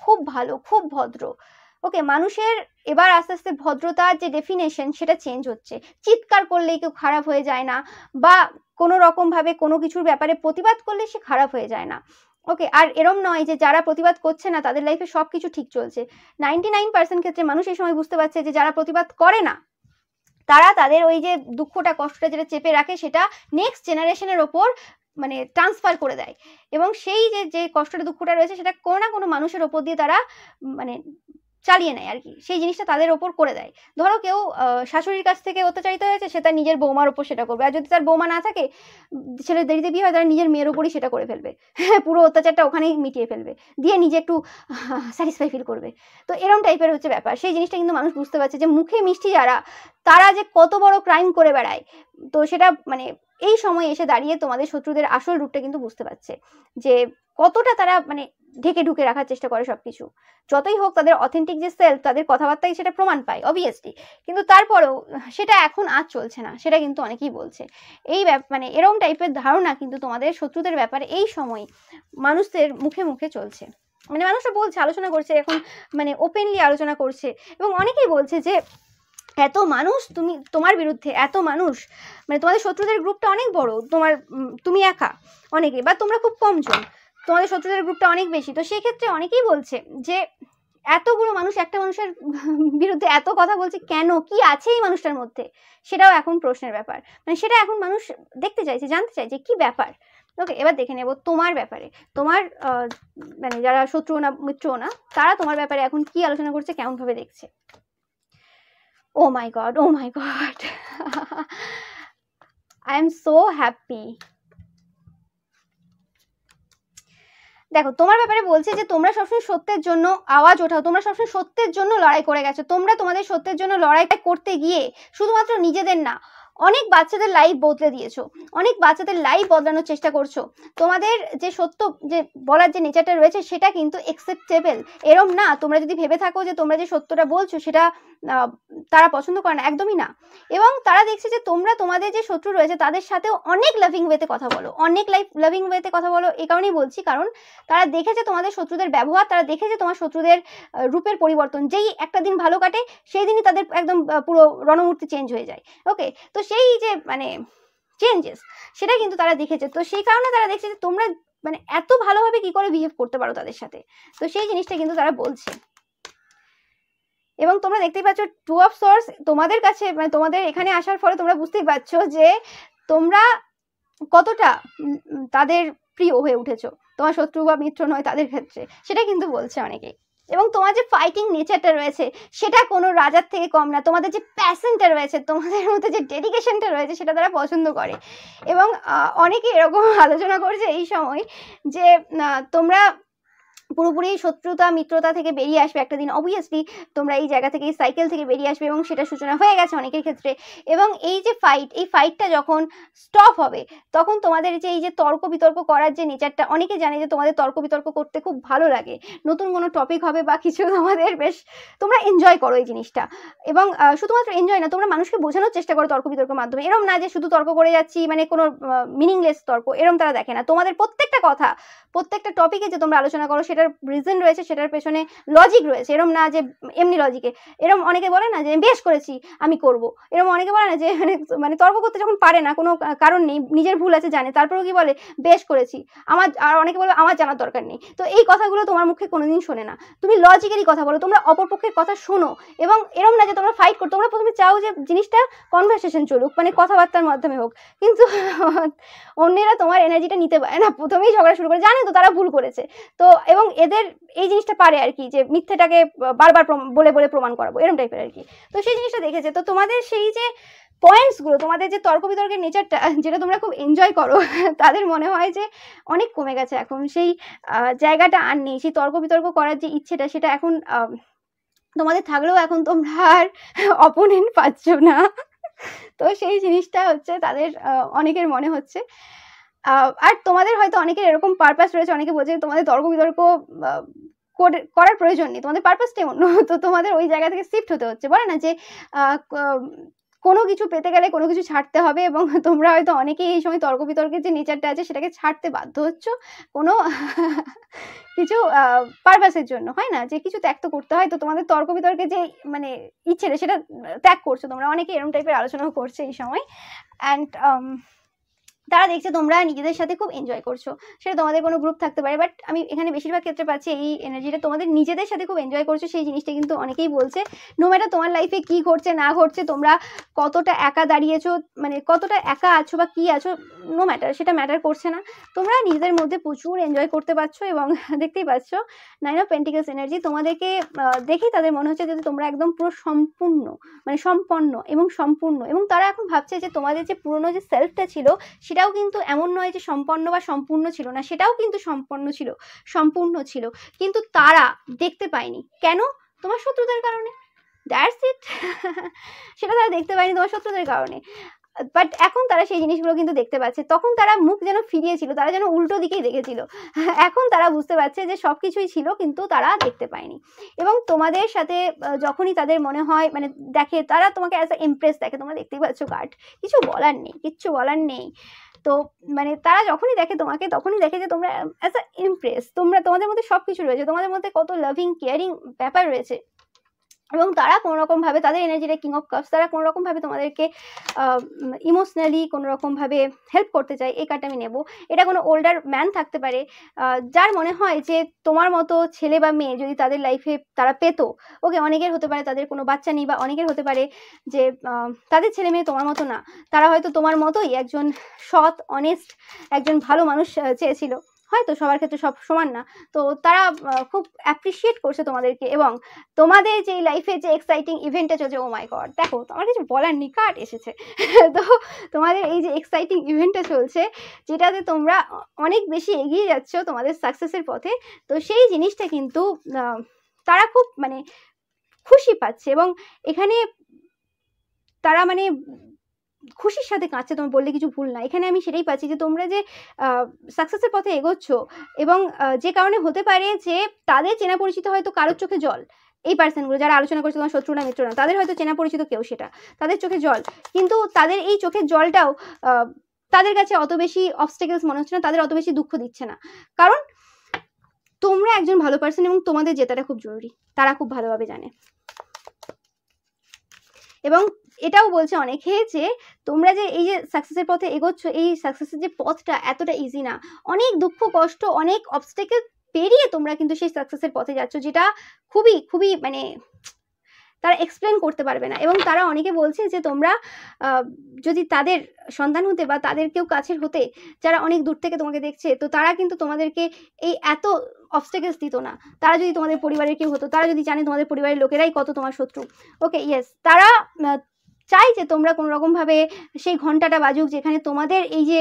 খুব ভালো খুব ভদ্র। ওকে, মানুষের এবার আস্তে আস্তে ভদ্রতার যে ডেফিনেশন সেটা চেঞ্জ হচ্ছে, চিৎকার করলেই কেউ খারাপ হয়ে যায় না, বা কোনো রকম ভাবে কোনো কিছুর ব্যাপারে প্রতিবাদ করলে সে খারাপ হয়ে যায় না। ওকে, আর এরম নয় যে যারা প্রতিবাদ করছে না তাদের লাইফে সবকিছু ঠিক চলছে, 99% ক্ষেত্রে মানুষ এই সময় বুঝতে পারছে যে যারা প্রতিবাদ করে না তারা তাদের ওই যে দুঃখটা কষ্টটা যেটা চেপে রাখে সেটা নেক্সট জেনারেশনের ওপর মানে ট্রান্সফার করে দেয়, এবং সেই যে কষ্টটা দুঃখটা রয়েছে সেটা কোনো না কোনো মানুষের ওপর দিয়ে তারা মানে চালিয়ে নেয় আর কি, সেই জিনিসটা তাদের ওপর করে দেয়। ধরো কেউ শাশুড়ির কাছ থেকে অত্যাচারিত হয়েছে, সে তার নিজের বৌমার ওপর সেটা করবে, আর যদি তার বৌমা না থাকে, ছেলের দেরিতে বিয়ে হয়, তারা নিজের মেয়ের ওপরই সেটা করে ফেলবে, পুরো অত্যাচারটা ওখানেই মিটিয়ে ফেলবে, দিয়ে নিজে একটু স্যাটিসফাই ফিল করবে। তো এরকম টাইপের হচ্ছে ব্যাপার, সেই জিনিসটা কিন্তু মানুষ বুঝতে পারছে যে মুখে মিষ্টি যারা, তারা যে কত বড় ক্রাইম করে বেড়ায়। তো সেটা মানে এই সময় এসে দাঁড়িয়ে তোমাদের শত্রুদের আসল রূপটা কিন্তু বুঝতে পারছে, যে কতটা তারা মানে ঢেকে ঢুকে রাখার চেষ্টা করে সবকিছু, যতই হোক তাদের অথেন্টিক যে সেলফ, তাদের কথাবার্তায় সেটা প্রমাণ পায় অবভিয়াসলি, কিন্তু তারপরেও সেটা এখন আর চলছে না, সেটা কিন্তু অনেকেই বলছে। এই মানে এরকম টাইপের ধারণা কিন্তু তোমাদের শত্রুদের ব্যাপারে এই সময় মানুষদের মুখে মুখে চলছে, মানে মানুষরা বলছে, আলোচনা করছে এখন, মানে ওপেনলি আলোচনা করছে, এবং অনেকেই বলছে যে এত মানুষ তোমার বিরুদ্ধে, এত মানুষ, মানে তোমাদের শত্রুদের গ্রুপটা অনেক বড়, তুমি একা অনেকে, বা তোমরা খুব কমজন, তোমাদের শত্রুদের গ্রুপটা অনেক বেশি। তো সেই ক্ষেত্রে অনেকেই বলছে যে এতগুলো মানুষ একটা মানুষের বিরুদ্ধে এত কথা বলছে কেন, কি আছে এই মানুষটার মধ্যে, সেটাও এখন প্রশ্নের ব্যাপার, মানে সেটা এখন মানুষ দেখতে চাইছে, জানতে চাইছে কি ব্যাপার। ওকে, এবার দেখে নেব তোমার ব্যাপারে, তোমার মানে যারা শত্রু না মিত্র না, তারা তোমার ব্যাপারে এখন কি আলোচনা করছে, কেমন ভাবে দেখছে। Oh my god, oh my god, I am so happy. দেখো তোমার ব্যাপারে বলছে যে তোমরা সবসময় সত্যের জন্য আওয়াজ ওঠাও, তোমরা সবসময় সত্যের জন্য লড়াই করে গেছো, তোমরা তোমাদের সত্যের জন্য লড়াইটা করতে গিয়ে শুধুমাত্র নিজেদের না, অনেক বাচ্চাদের লাইফ বদলে দিয়েছো, অনেক বাচ্চাদের লাইফ বদলানোর চেষ্টা করছো। তোমাদের যে সত্য যে বলার যে নেচারটা রয়েছে সেটা কিন্তু অ্যাকসেপ্টেবল, এরম না তোমরা যদি ভেবে থাকো যে তোমরা যে সত্যটা বলছো সেটা তারা পছন্দ করে না, একদমই না। এবং তারা দেখছে যে তোমরা তোমাদের যে শত্রু রয়েছে তাদের সাথেও অনেক লাভিং ওয়েতে কথা বলো, অনেক লাভিং ওয়েতে কথা বলো, এই কারণেই বলছি কারণ তারা দেখেছে তোমাদের শত্রুদের ব্যবহার, তারা দেখেছে তোমার শত্রুদের রূপের পরিবর্তন, যেই একটা দিন ভালো কাটে সেই দিনই তাদের একদম পুরো রণমূর্তি চেঞ্জ হয়ে যায়। ওকে, তো সেই যে মানে চেঞ্জেস সেটা কিন্তু তারা দেখেছে, তো সেই কারণে তারা দেখছে যে তোমরা মানে এত ভালোভাবে কি করে বিহেভ করতে পারো তাদের সাথে, তো সেই জিনিসটা কিন্তু তারা বলছে। এবং তোমরা দেখতেই পাচ্ছ টু অফ সোর্স তোমাদের কাছে, মানে তোমাদের এখানে আসার ফলে তোমরা বুঝতেই পারছো যে তোমরা কতটা তাদের প্রিয় হয়ে উঠেছো, তোমার শত্রু বা মিত্র নয় তাদের ক্ষেত্রে, সেটা কিন্তু বলছে অনেকেই। এবং তোমার যে ফাইটিং নেচারটা রয়েছে সেটা কোনো রাজার থেকে কম না, তোমাদের যে প্যাশনটা রয়েছে, তোমাদের মধ্যে যে ডেডিকেশনটা রয়েছে সেটা তারা পছন্দ করে। এবং অনেকে এরকম আলোচনা করছে এই সময় যে তোমরা পুরোপুরি শত্রুতা মিত্রতা থেকে বেরিয়ে আসবে একটা দিন, অবভিয়াসলি তোমরা এই জায়গা থেকে, এই সাইকেল থেকে বেরিয়ে আসবে, এবং সেটা সূচনা হয়ে গেছে অনেকের ক্ষেত্রে। এবং এই যে এই ফাইটটা যখন স্টপ হবে তখন তোমাদের যে এই যে তর্ক বিতর্ক করার যে নেচারটা, অনেকে জানে যে তোমাদের তর্ক বিতর্ক করতে খুব ভালো লাগে, নতুন কোনো টপিক হবে বা কিছু তোমাদের বেশ, তোমরা এনজয় করো এই জিনিসটা। এবং শুধুমাত্র এনজয় না, তোমরা মানুষকে বোঝানোর চেষ্টা করো তর্ক বিতর্কের মাধ্যমে, এরম না যে শুধু তর্ক করে যাচ্ছি, মানে কোনো মিনিংলেস তর্ক, এরম তারা দেখে না। তোমাদের প্রত্যেকটা কথা, প্রত্যেকটা টপিকে যে তোমরা আলোচনা করো সেটা সেটার রিজন রয়েছে, সেটার পেছনে লজিক রয়েছে, এরম না যে এমনি লজিকে। এরম অনেকে বলে না যে বেশ করেছি আমি করব, এরম অনেকে বলে না যে মানে তর্ক করতে যখন পারে না, কোনো কারণ নেই, নিজের ভুল আছে জানে, তারপরেও কি বলে বেশ করেছি আমার, আর অনেকে বলবে আমার জানার দরকার নেই। তো এই কথাগুলো তোমার মুখে কোনোদিন শোনে না, তুমি লজিক্যালি কথা বলো, তোমরা অপরপক্ষের কথা শোনো, এবং এরম না যে তোমরা ফাইট করো, তোমরা প্রথমে চাও যে জিনিসটা কনভারসেশন চলুক, মানে কথাবার্তার মাধ্যমে হোক, কিন্তু অন্যেরা তোমার এনার্জিটা নিতে পারে না, প্রথমেই ঝগড়া শুরু করে, জানে তো তারা ভুল করেছে। তো এবং এদের এই জিনিসটা পারে আর কি, যে মিথ্যেটাকে বারবার বলে বলে প্রমাণ করাবো, এরকম টাইপের আর কি। তো সেই জিনিসটা দেখেছে। তো তোমাদের সেই যে পয়েন্টসগুলো, তোমাদের যে তর্ক বিতর্কের নেচারটা, যেটা তোমরা খুব এনজয় করো, তাদের মনে হয় যে অনেক কমে গেছে এখন, সেই জায়গাটা আর নেই, সেই তর্ক বিতর্ক করার যে ইচ্ছেটা, সেটা এখন তোমাদের থাকলেও এখন তোমরা আর অপোনেন্ট পাচ্ছ না। তো সেই জিনিসটা হচ্ছে তাদের অনেকের মনে হচ্ছে। আর তোমাদের হয়তো অনেকের এরকম পারপাস রয়েছে, অনেকে বলছে তোমাদের তর্ক বিতর্ক করার প্রয়োজন নেই, তোমাদের পারপাসটাই অন্য। তো তোমাদের ওই জায়গা থেকে শিফট হতে হচ্ছে, বলে না যে কোনো কিছু পেতে গেলে কোনো কিছু ছাড়তে হবে, এবং তোমরা হয়তো অনেকেই এই সময় তর্ক বিতর্কের যে নেচারটা আছে সেটাকে ছাড়তে বাধ্য হচ্ছ, কোনো কিছু পারপাসের জন্য, হয় না যে কিছু ত্যাগ তো করতে হয়। তো তোমাদের তর্ক বিতর্কে যে মানে ইচ্ছেটা, সেটা ত্যাগ করছো তোমরা, অনেকে এরকম টাইপের আলোচনাও করছে এই সময়। অ্যান্ড তারা দেখছে তোমরা নিজেদের সাথে খুব এনজয় করছো, সেটা তোমাদের কোনো গ্রুপ থাকতে পারে, বাট আমি এখানে বেশিরভাগ ক্ষেত্রে পাচ্ছি এই এনার্জিটা তোমাদের নিজেদের সাথে খুব এনজয় করছো, সেই জিনিসটা কিন্তু অনেকেই বলছে। নো ম্যাটার তোমার লাইফে কি ঘটছে না ঘটছে, তোমরা কতটা একা দাঁড়িয়েছো, মানে কতটা একা আছো বা কি আছো, নো ম্যাটার, সেটা ম্যাটার করছে না, তোমরা নিজেদের মধ্যে প্রচুর এনজয় করতে পারছো। এবং দেখতেই পাচ্ছ 9 অফ পেন্টিকলস এনার্জি, তোমাদেরকে দেখেই তাদের মনে হচ্ছে যে তোমরা একদম পুরো সম্পূর্ণ, মানে সম্পন্ন এবং সম্পূর্ণ। এবং তারা এখন ভাবছে যে তোমাদের যে পুরনো যে সেলফটা ছিল, সেটাও কিন্তু এমন নয় যে সম্পন্ন বা সম্পূর্ণ ছিল না, সেটাও কিন্তু সম্পন্ন ছিল, সম্পূর্ণ ছিল, কিন্তু তারা দেখতে পায়নি। কেন? তোমার শত্রুতার কারণে, দ্যাটস ইট। সেটা তারা দেখতে পায়নি তোমার শত্রুতার কারণে, বাট এখন তারা সেই জিনিসগুলো কিন্তু দেখতে পাচ্ছে। তখন তারা মুখ যেন ফিরিয়েছিল, তারা যেন উল্টো দিকেই দেখেছিল, এখন তারা বুঝতে পারছে যে সব কিছুই ছিল কিন্তু তারা দেখতে পায়নি। এবং তোমাদের সাথে যখনই তাদের মনে হয়, মানে দেখে, তারা তোমাকে অ্যাজ আ ইমপ্রেস দেখে, তোমরা দেখতেই পাচ্ছ কার্ড, কিছু বলার নেই, কিচ্ছু বলার নেই। তো মানে তারা যখনই দেখে তোমাকে, তখনই দেখে যে তোমরা অ্যাজ আ ইমপ্রেস, তোমাদের মধ্যে সব কিছু রয়েছে, তোমাদের মধ্যে কত লাভিং কেয়ারিং ব্যাপার রয়েছে। এবং তারা কোনোরকমভাবে, তাদের এনার্জিটা কিং অফ কাপস, তারা কোনোরকমভাবে তোমাদেরকে ইমোশনালি কোনোরকমভাবে হেল্প করতে চায়। এই কার্ডটা আমি নেব। এটা কোনো ওল্ডার ম্যান থাকতে পারে, যার মনে হয় যে তোমার মতো ছেলে বা মেয়ে যদি তাদের লাইফে তারা পেতো, ওকে, অনেকের হতে পারে তাদের কোনো বাচ্চা নেই, বা অনেকের হতে পারে যে তাদের ছেলে মেয়ে তোমার মতো না, তারা হয়তো তোমার মতোই একজন সৎ, অনেস্ট, একজন ভালো মানুষ চেয়েছিল। হয়তো সবার ক্ষেত্রে সব সমান না, তো তারা খুব অ্যাপ্রিসিয়েট করছে তোমাদেরকে। এবং তোমাদের যে লাইফে যে এক্সাইটিং ইভেন্টটা চলছে, ও মাই গড, দেখো আমার কিছু বলার নেই, কার্ড এসেছে। তো তোমাদের এই যে এক্সাইটিং ইভেন্টটা চলছে, যেটাতে তোমরা অনেক বেশি এগিয়ে যাচ্ছ তোমাদের সাকসেসের পথে, তো সেই জিনিসটা কিন্তু তারা খুব মানে খুশি পাচ্ছে। এবং এখানে তারা মানে খুশির সাথে কাঁদছে, তোমার বললে কিছু ভুল না। এখানে আমি সেটাই পাচ্ছি যে তোমরা যে সাকসেসের পথে এগোচ্ছ, এবং যে কারণে হতে পারে যে তাদের চেনা পরিচিত হয়তো কারোর চোখে জল, এই পার্সনগুলো যারা আলোচনা করছে তোমার শত্রু না মিত্র না, তাদের হয়তো চেনা পরিচিত কেউ, সেটা তাদের চোখে জল, কিন্তু তাদের এই চোখের জলটাও তাদের কাছে অত বেশি অবস্টেকলস মনে হচ্ছে না, তাদের অত বেশি দুঃখ দিচ্ছে না, কারণ তোমরা একজন ভালো পার্সন এবং তোমাদের জেতাটা খুব জরুরি, তারা খুব ভালোভাবে জানে। এবং এটাও বলছে অনেকে যে তোমরা যে এই যে সাকসেসের পথে এগোচ্ছ, এই সাকসেসের যে পথটা এতটা ইজি না, অনেক দুঃখ কষ্ট, অনেক অবস্টেকেল পেরিয়ে তোমরা কিন্তু সেই সাকসেসের পথে যাচ্ছ, যেটা খুবই খুবই মানে তারা এক্সপ্লেন করতে পারবে না। এবং তারা অনেকে বলছে যে তোমরা যদি তাদের সন্তান হতে বা তাদের কেউ কাছের হতে, যারা অনেক দূর থেকে তোমাকে দেখছে, তো তারা কিন্তু তোমাদেরকে এই এত অবস্টেকলস দিত না। তারা যদি তোমাদের পরিবারের কেউ হতো, তারা যদি জানে তোমাদের পরিবারের লোকেরাই কত তোমার শত্রু, ওকে, ইয়েস, তারা চাই যে তোমরা কোনো রকমভাবে সেই ঘন্টাটা বাজুক, যেখানে তোমাদের এই যে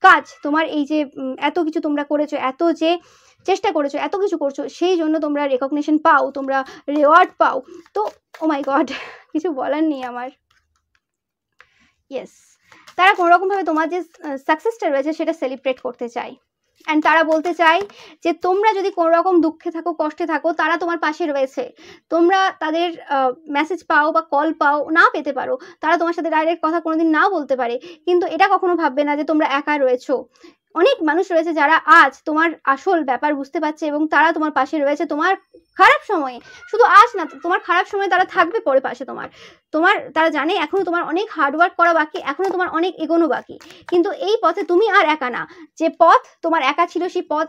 কাজ, তোমার এই যে এত কিছু তোমরা করেছো, এত যে চেষ্টা করেছো, এত কিছু করছো, সেই জন্য তোমরা রেকগনিশন পাও, তোমরা রিওয়ার্ড পাও। তো ও মাই গড, কিছু বলার নেই আমার। ইয়েস, তারা কোনো রকমভাবে তোমার যে সাকসেসটা রয়েছে সেটা সেলিব্রেট করতে চায়। অ্যান্ড তারা বলতে চায় যে তোমরা যদি কোনো রকম দুঃখে থাকো, কষ্টে থাকো, তারা তোমার পাশে রয়েছে। তোমরা তাদের মেসেজ পাও বা কল পাও, না পেতে পারো, তারা তোমার সাথে ডাইরেক্ট কথা কোনোদিন না বলতে পারে, কিন্তু এটা কখনো ভাববে না যে তোমরা একা রয়েছো। অনেক মানুষ রয়েছে যারা আজ তোমার আসল ব্যাপার বুঝতে পারছে এবং তারা তোমার পাশে রয়েছে তোমার খারাপ সময়ে। শুধু আজ না, তোমার খারাপ সময়ে তারা থাকবে পরে পাশে তোমার। তারা জানে এখনো তোমার অনেক হার্ডওয়ার্ক করা বাকি, এখনো তোমার অনেক এগোনো বাকি, কিন্তু এই পথে তুমি আর একা না। যে পথ তোমার একা ছিল, সেই পথ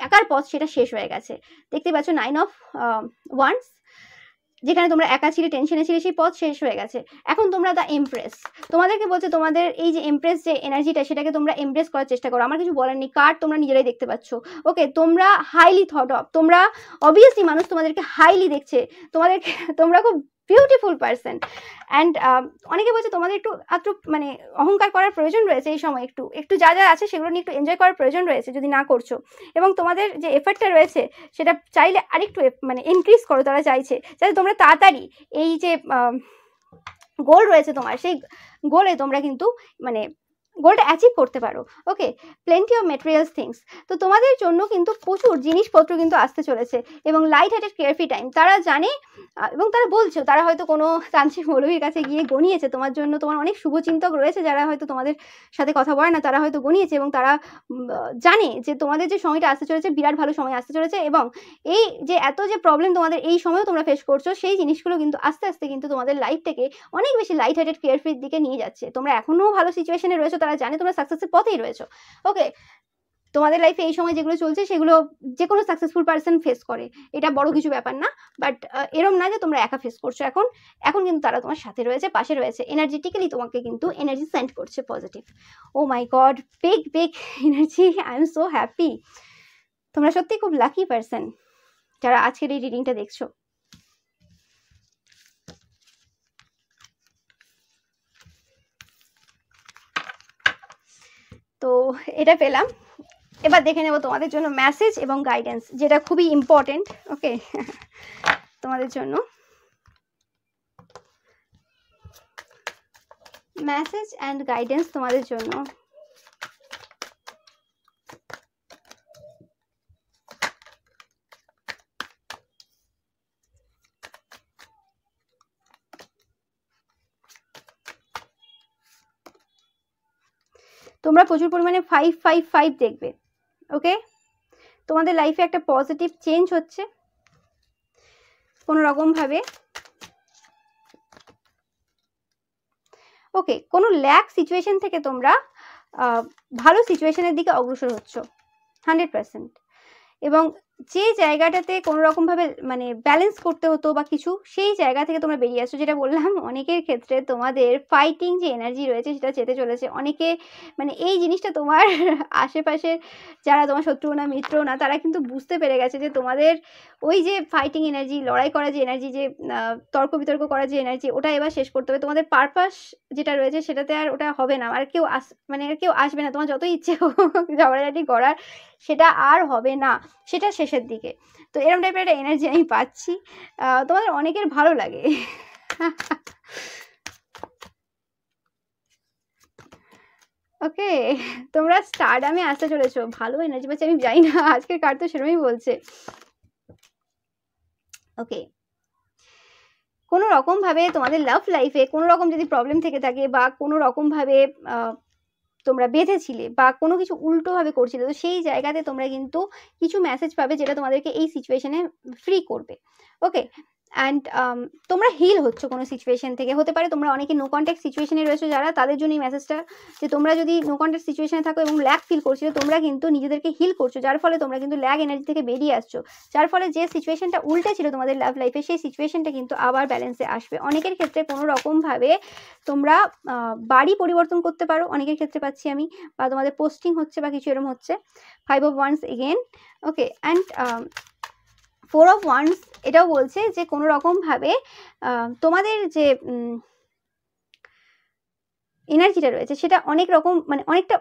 একার পথ সেটা শেষ হয়ে গেছে। দেখতে পাচ্ছ 9 অফ ওয়ান্ডস, যেখানে তোমরা একা ছিলে, টেনশনে ছিলে, সেই পথ শেষ হয়ে গেছে। এখন তোমরা দ্য এমপ্রেস, তোমাদেরকে বলছে তোমাদের এই যে এমপ্রেস যে এনার্জিটা, সেটাকে তোমরা এমপ্রেস করার চেষ্টা করো। আমার কিছু বলার নেই, কার্ড তোমরা নিজেরাই দেখতে পাচ্ছ। ওকে, তোমরা হাইলি থট অফ, তোমরা অবভিয়াসলি মানুষ তোমাদেরকে হাইলি দেখছে, তোমরা খুব বিউটিফুল পার্সন। অ্যান্ড অনেকে বলছে তোমাদের একটু মানে অহংকার করার প্রয়োজন রয়েছে এই সময়, একটু যা যা আছে সেগুলো নিয়ে একটু এনজয় করার প্রয়োজন রয়েছে যদি না করছো। এবং তোমাদের যে এফর্টটা রয়েছে সেটা চাইলে আরেকটু মানে ইনক্রিজ করো। তারা চাইছে যাতে তোমরা তাড়াতাড়ি এই যে গোল রয়েছে তোমার, সেই গোলে তোমরা কিন্তু মানে গোলটা অ্যাচিভ করতে পারো। ওকে, প্লেন্টি অফ মেটেরিয়ালস থিংস, তো তোমাদের জন্য কিন্তু প্রচুর জিনিসপত্র কিন্তু আসতে চলেছে। এবং লাইট হার্টেড কেয়ারফ্রি টাইম, তারা জানে এবং তারা বলছে, তারা হয়তো কোনো তান্ত্রিক মৌলবীর কাছে গিয়ে গনিয়েছে তোমার জন্য। তোমার অনেক শুভচিন্তক রয়েছে যারা হয়তো তোমাদের সাথে কথা বলে না, তারা হয়তো গনিয়েছে এবং তারা জানে যে তোমাদের যে সময়টা আসতে চলেছে বিরাট ভালো সময় আসতে চলেছে। এবং এই যে এত যে প্রবলেম তোমাদের এই সময়ও তোমরা ফেস করছো, সেই জিনিসগুলো কিন্তু আস্তে আস্তে কিন্তু তোমাদের লাইফটাকে অনেক বেশি লাইট হার্টেড কেয়ারফ্রির দিকে নিয়ে যাচ্ছে। তোমরা এখনো ভালো সিচুয়েশনে রয়েছো, তারা জানে তোমরা সাকসেসের পথেই রয়েছো। ওকে, তোমাদের লাইফে এই সময় যেগুলো চলছে সেগুলো যে কোনো সাকসেসফুল পার্সন ফেস করে, এটা বড় কিছু ব্যাপার না। বাট এরম না যে তোমরা একা ফেস করছো। এখন কিন্তু তারা তোমার সাথে রয়েছে, পাশে রয়েছে, এনার্জেটিক্যালি তোমাকে কিন্তু এনার্জি সেন্ড করছে positive. Oh my God, big big energy, I am so happy. তোমরা সত্যি খুব লাকি পার্সন যারা আজকের এই রিডিংটা দেখছো। তো এটা পেলাম, এবার দেখে নেব তোমাদের জন্য মেসেজ এবং গাইডেন্স, যেটা খুবই ইম্পর্টেন্ট। ওকে, তোমাদের জন্য মেসেজ অ্যান্ড গাইডেন্স তোমাদের জন্য। তোমরা প্রচুর পরিমাণে 555 দেখবে। ওকে, তোমাদের লাইফে একটা পজিটিভ চেঞ্জ হচ্ছে কোনো রকম ভাবে। ওকে, কোনো ল্যাক সিচুয়েশন থেকে তোমরা ভালো সিচুয়েশনের দিকে অগ্রসর হচ্ছ 100%। এবং যে জায়গাটাতে কোনো রকম ভাবে মানে ব্যালেন্স করতে হতো বা কিছু, সেই জায়গা থেকে তোমরা বেরিয়ে আসছো। যেটা বললাম, অনেকের ক্ষেত্রে তোমাদের ফাইটিং যে এনার্জি রয়েছে সেটা যেতে চলেছে। অনেকে মানে এই জিনিসটা তোমার আশেপাশের যারা তোমার শত্রু না মিত্র না, তারা কিন্তু বুঝতে পেরে গেছে যে তোমাদের ওই যে ফাইটিং এনার্জি, লড়াই করা যে এনার্জি, যে তর্ক বিতর্ক করা যে এনার্জি, ওটা এবার শেষ করতে হবে। তোমাদের পারপাস যেটা রয়েছে সেটাতে আর ওটা হবে না, আর কেউ কেউ আসবে না। তোমার যতই ইচ্ছে হোক ঝগড়াঝাটি করার, সেটা আর হবে না, সেটা শেষের দিকে। তো এরকম টাইপের একটা এনার্জি আমি পাচ্ছি, তোমাদের অনেকের ভালো লাগে। ওকে, তোমরা স্টারডামে আসতে চলেছো, ভালো এনার্জি পাচ্ছি। আমি জানি না, আজকের কার্ড তো সেরকমই বলছে। ওকে, কোনো রকম ভাবে তোমাদের লাভ লাইফে কোনো রকম যদি প্রবলেম থেকে থাকে বা কোনো রকম ভাবে তোমরা বেঁধেছিলে বা কোনো কিছু উল্টোভাবে করছিলে, তো সেই জায়গাতে তোমরা কিন্তু কিছু মেসেজ পাবে যেটা তোমাদেরকে এই সিচুয়েশনে ফ্রি করবে। ওকে, অ্যান্ড তোমরা হিল হচ্ছ কোনো সিচুয়েশন থেকে। হতে পারে তোমরা অনেকে নো কন্ট্যাক্ট সিচুয়েশনে রয়েছো, যারা তাদের জন্য এই মেসেজটা, যে তোমরা যদি নো কন্ট্যাক্ট সিচুয়েশনে থাকো এবং ল্যাগ ফিল করছিলে, তোমরা কিন্তু নিজেদেরকে হিল করছো, যার ফলে তোমরা কিন্তু ল্যাগ এনার্জি থেকে বেরিয়ে আসছো। যার ফলে যে সিচুয়েশনটা উল্টে ছিল তোমাদের লাভ লাইফে, সেই সিচুয়েশনটা কিন্তু আবার ব্যালেন্সে আসবে। অনেকের ক্ষেত্রে কোনো রকমভাবে তোমরা বাড়ি পরিবর্তন করতে পারো, অনেকের ক্ষেত্রে পাচ্ছি আমি, বা তোমাদের পোস্টিং হচ্ছে বা কিছু এরকম হচ্ছে। 5 of Wands again. Okay, and 4 of Wands এটাও বলছে যে কোনো রকমভাবে তোমাদের যে এনার্জিটা রয়েছে সেটা অনেক রকম মানে অনেকটা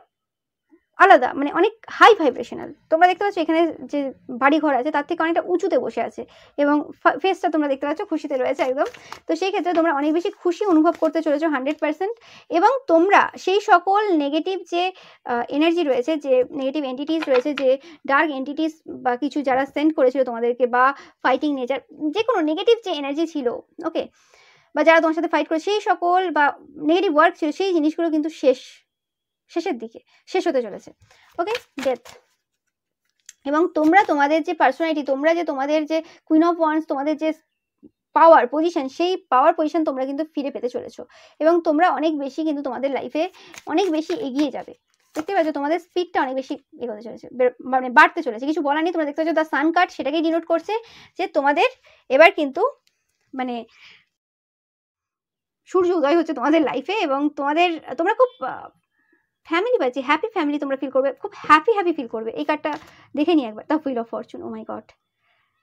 আলাদা, মানে অনেক হাই ভাইব্রেশনাল। তোমরা দেখতে পাচ্ছ এখানে যে বাড়ি ঘর আছে তার থেকে অনেকটা উঁচুতে বসে আছে এবং ফেসটা তোমরা দেখতে পাচ্ছ খুশিতে রয়েছে একদম। তো সেই ক্ষেত্রে তোমরা অনেক বেশি খুশি অনুভব করতে চলেছো 100%। এবং তোমরা সেই সকল নেগেটিভ যে এনার্জি রয়েছে, যে নেগেটিভ এন্টিটিস রয়েছে, যে ডার্ক এন্টিটিস বা কিছু যারা সেন্ড করেছিল তোমাদেরকে, বা ফাইটিং নেচার, যে কোনো নেগেটিভ যে এনার্জি ছিল, ওকে, বা যারা তোমার সাথে ফাইট করে, সেই সকল বা নেগেটিভ ওয়ার্ক ছিল, সেই জিনিসগুলো কিন্তু শেষ শেষের দিকে শেষ হতে চলেছে। ওকে, ডেথ। এবং তোমরা তোমাদের যে পার্সোনালিটি, তোমরা যে তোমাদের যে কুইন অফ ওয়ান্স, তোমাদের যে পাওয়ার পজিশন, সেই পাওয়ার পজিশন তোমরা কিন্তু ফিরে পেতে চলেছো এবং তোমরা অনেক বেশি কিন্তু তোমাদের লাইফে অনেক বেশি এগিয়ে যাবে। দেখতে পাচ্ছ তোমাদের স্পিডটা অনেক বেশি এগোতে চলেছে, মানে বাড়তে চলেছে, কিছু বলার নেই। তোমরা দেখতে পাচ্ছ দ্য সান কার্ড সেটাকেই ডিনোট করছে যে তোমাদের এবার কিন্তু মানে সূর্য উদয় হচ্ছে তোমাদের লাইফে এবং তোমরা খুব ফ্যামিলি পাচ্ছি, হ্যাপি ফ্যামিলি তোমরা ফিল করবে, খুব হ্যাপি ফিল করবে। এই কার্ডটা দেখে নিই একবার, the wheel of fortune. Oh my God,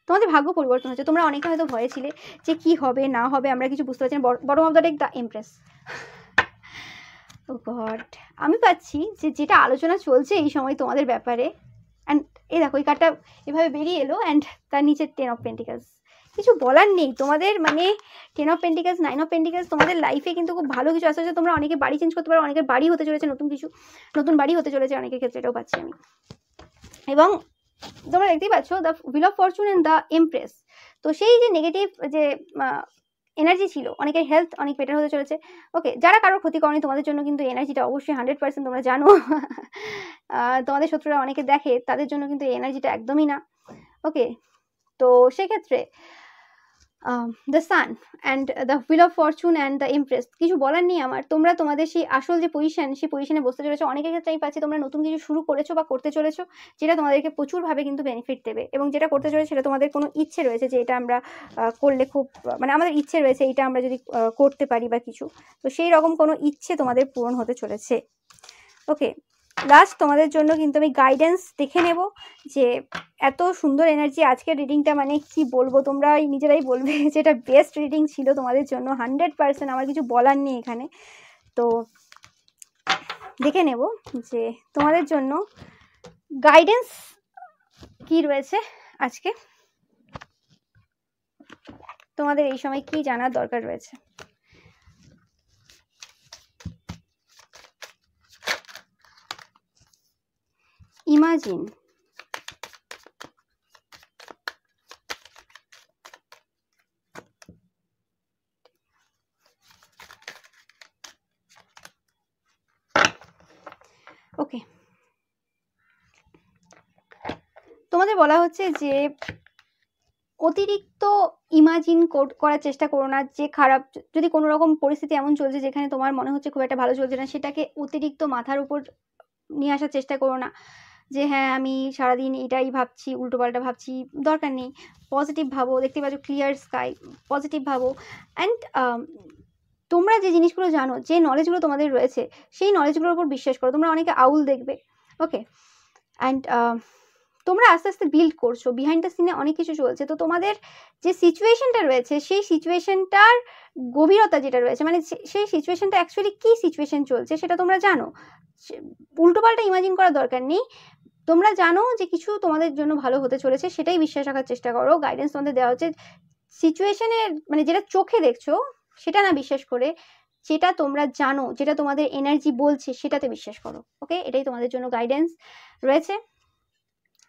তোমাদের ভাগ্য পরিবর্তন হচ্ছে। তোমরা অনেকে হয়তো ভয়ে ছিলে যে কি হবে না হবে, আমরা কিছু বুঝতে পারছি না। Bottom of the deck the empress. Oh God, আমি পাচ্ছি যে যেটা আলোচনা চলছে এই সময় তোমাদের ব্যাপারে, অ্যান্ড এই দেখো এই কার্ডটা এভাবে বেরিয়ে এলো, অ্যান্ড তার নিচে 10 অফ পেন্টিকালস। কিছু বলার নেই তোমাদের, মানে 10 অফ পেন্টিকালস, 9 অফ পেন্টিকালস, তোমাদের লাইফে কিন্তু খুব ভালো কিছু আসছে। তোমরা অনেকে বাড়ি চেঞ্জ করতে পারো, অনেকের বাড়ি হতে চলেছে, নতুন বাড়ি হতে চলেছে অনেকের ক্ষেত্রে, এটাও পাচ্ছি আমি। এবং তোমরা দেখতেই পাচ্ছ the wheel of fortune and the empress. তো সেই যে নেগেটিভ যে এনার্জি ছিল, অনেকের হেলথ অনেক বেটার হতে চলেছে। ওকে, যারা কারোর ক্ষতি করেনি তোমাদের জন্য কিন্তু এনার্জিটা অবশ্যই 100% তোমরা জানো। তোমাদের শত্রুরা অনেকে দেখে, তাদের জন্য কিন্তু এই এনার্জিটা একদমই না। ওকে, তো সেক্ষেত্রে the sun and the wheel of Fortune and the Impress, কিছু বলার নেই আমার। তোমরা তোমাদের সেই আসল যে পজিশন, সেই পজিশনে বসতে চলেছো। অনেকের ক্ষেত্রে আমি পাচ্ছি তোমরা নতুন কিছু শুরু করেছো বা করতে চলেছো, যেটা তোমাদেরকে প্রচুরভাবে কিন্তু বেনিফিট দেবে। এবং যেটা করতে চলেছে সেটা তোমাদের কোনো ইচ্ছে রয়েছে যে এটা আমরা করলে খুব, মানে আমাদের ইচ্ছে রয়েছে এটা আমরা যদি করতে পারি বা কিছু, তো সেই রকম কোনো ইচ্ছে তোমাদের পূরণ হতে চলেছে। ওকে, লাস্ট তোমাদের জন্য কিন্তু আমি গাইডেন্স দেখে নেব যে এত সুন্দর এনার্জি আজকের রিডিংটা, মানে কি বলবো, তোমরা নিজেরাই বলবে যে এটা বেস্ট রিডিং ছিল তোমাদের জন্য 100%। আমার কিছু বলার নেই এখানে। তো দেখে নেব যে তোমাদের জন্য গাইডেন্স কি রয়েছে আজকে, তোমাদের এই সময় কি জানার দরকার রয়েছে। ইমাজিন, ওকে, তোমাদের বলা হচ্ছে যে অতিরিক্ত ইমাজিন করার চেষ্টা করো না। যে খারাপ, যদি কোনো রকম পরিস্থিতি এমন চলছে যেখানে তোমার মনে হচ্ছে খুব একটা ভালো চলছে না, সেটাকে অতিরিক্ত মাথার উপর নিয়ে আসার চেষ্টা করো না যে হ্যাঁ আমি সারাদিন এটাই ভাবছি, উল্টোপাল্টা ভাবছি। দরকার নেই, পজিটিভ ভাবো। দেখতে পাচ্ছ ক্লিয়ার স্কাই, পজিটিভ ভাবো। অ্যান্ড তোমরা যে জিনিসগুলো জানো, যে নলেজগুলো তোমাদের রয়েছে, সেই নলেজগুলোর উপর বিশ্বাস করো। তোমরা অনেকে আউল দেখবে, ওকে, অ্যান্ড তোমরা আস্তে আস্তে বিল্ড করছো, বিহাইন্ড দ্য সিনে অনেক কিছু চলছে। তো তোমাদের যে সিচুয়েশনটা রয়েছে, সেই সিচুয়েশনটার গভীরতা যেটা রয়েছে, মানে সেই সিচুয়েশনটা অ্যাকচুয়ালি কী সিচুয়েশন চলছে সেটা তোমরা জানো। উল্টোপাল্টা ইমাজিন করার দরকার নেই। তোমরা জানো যে কিছু তোমাদের জন্য ভালো হতে চলেছে, সেটাই বিশ্বাস রাখার চেষ্টা করো। গাইডেন্স তোমাদের দেওয়া হচ্ছে সিচুয়েশনের, মানে যেটা চোখে দেখছো সেটা না বিশ্বাস করে, যেটা তোমরা জানো, যেটা তোমাদের এনার্জি বলছে সেটাতে বিশ্বাস করো। ওকে, এটাই তোমাদের জন্য গাইডেন্স রয়েছে।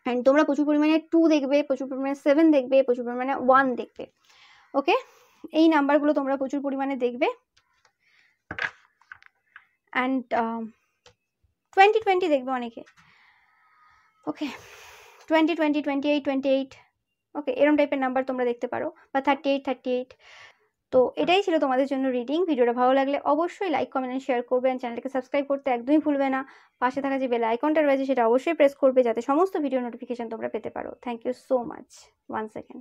অ্যান্ড তোমরা প্রচুর পরিমাণে 2 দেখবে, প্রচুর পরিমাণে 7 দেখবে, প্রচুর পরিমাণে 1 দেখবে। ওকে, এই নাম্বারগুলো তোমরা প্রচুর পরিমাণে দেখবে। অ্যান্ড 20 দেখবে অনেকে। ওকে, 20, 28, 28, ওকে, এরম টাইপের নাম্বার তোমরা দেখতে পারো, বা 38। তো এটাই ছিল তোমাদের জন্য রিডিং। ভিডিওটা ভালো লাগলে অবশ্যই লাইক, কমেন্ট এন্ড শেয়ার করবে। আর চ্যানেলটাকে সাবস্ক্রাইব করতে একদমই ভুলবে না। পাশে থাকা যে বেল আইকনটা রয়েছে সেটা অবশ্যই প্রেস করবে, যাতে সমস্ত ভিডিও নোটিফিকেশন তোমরা পেতে পারো। Thank you so much once second.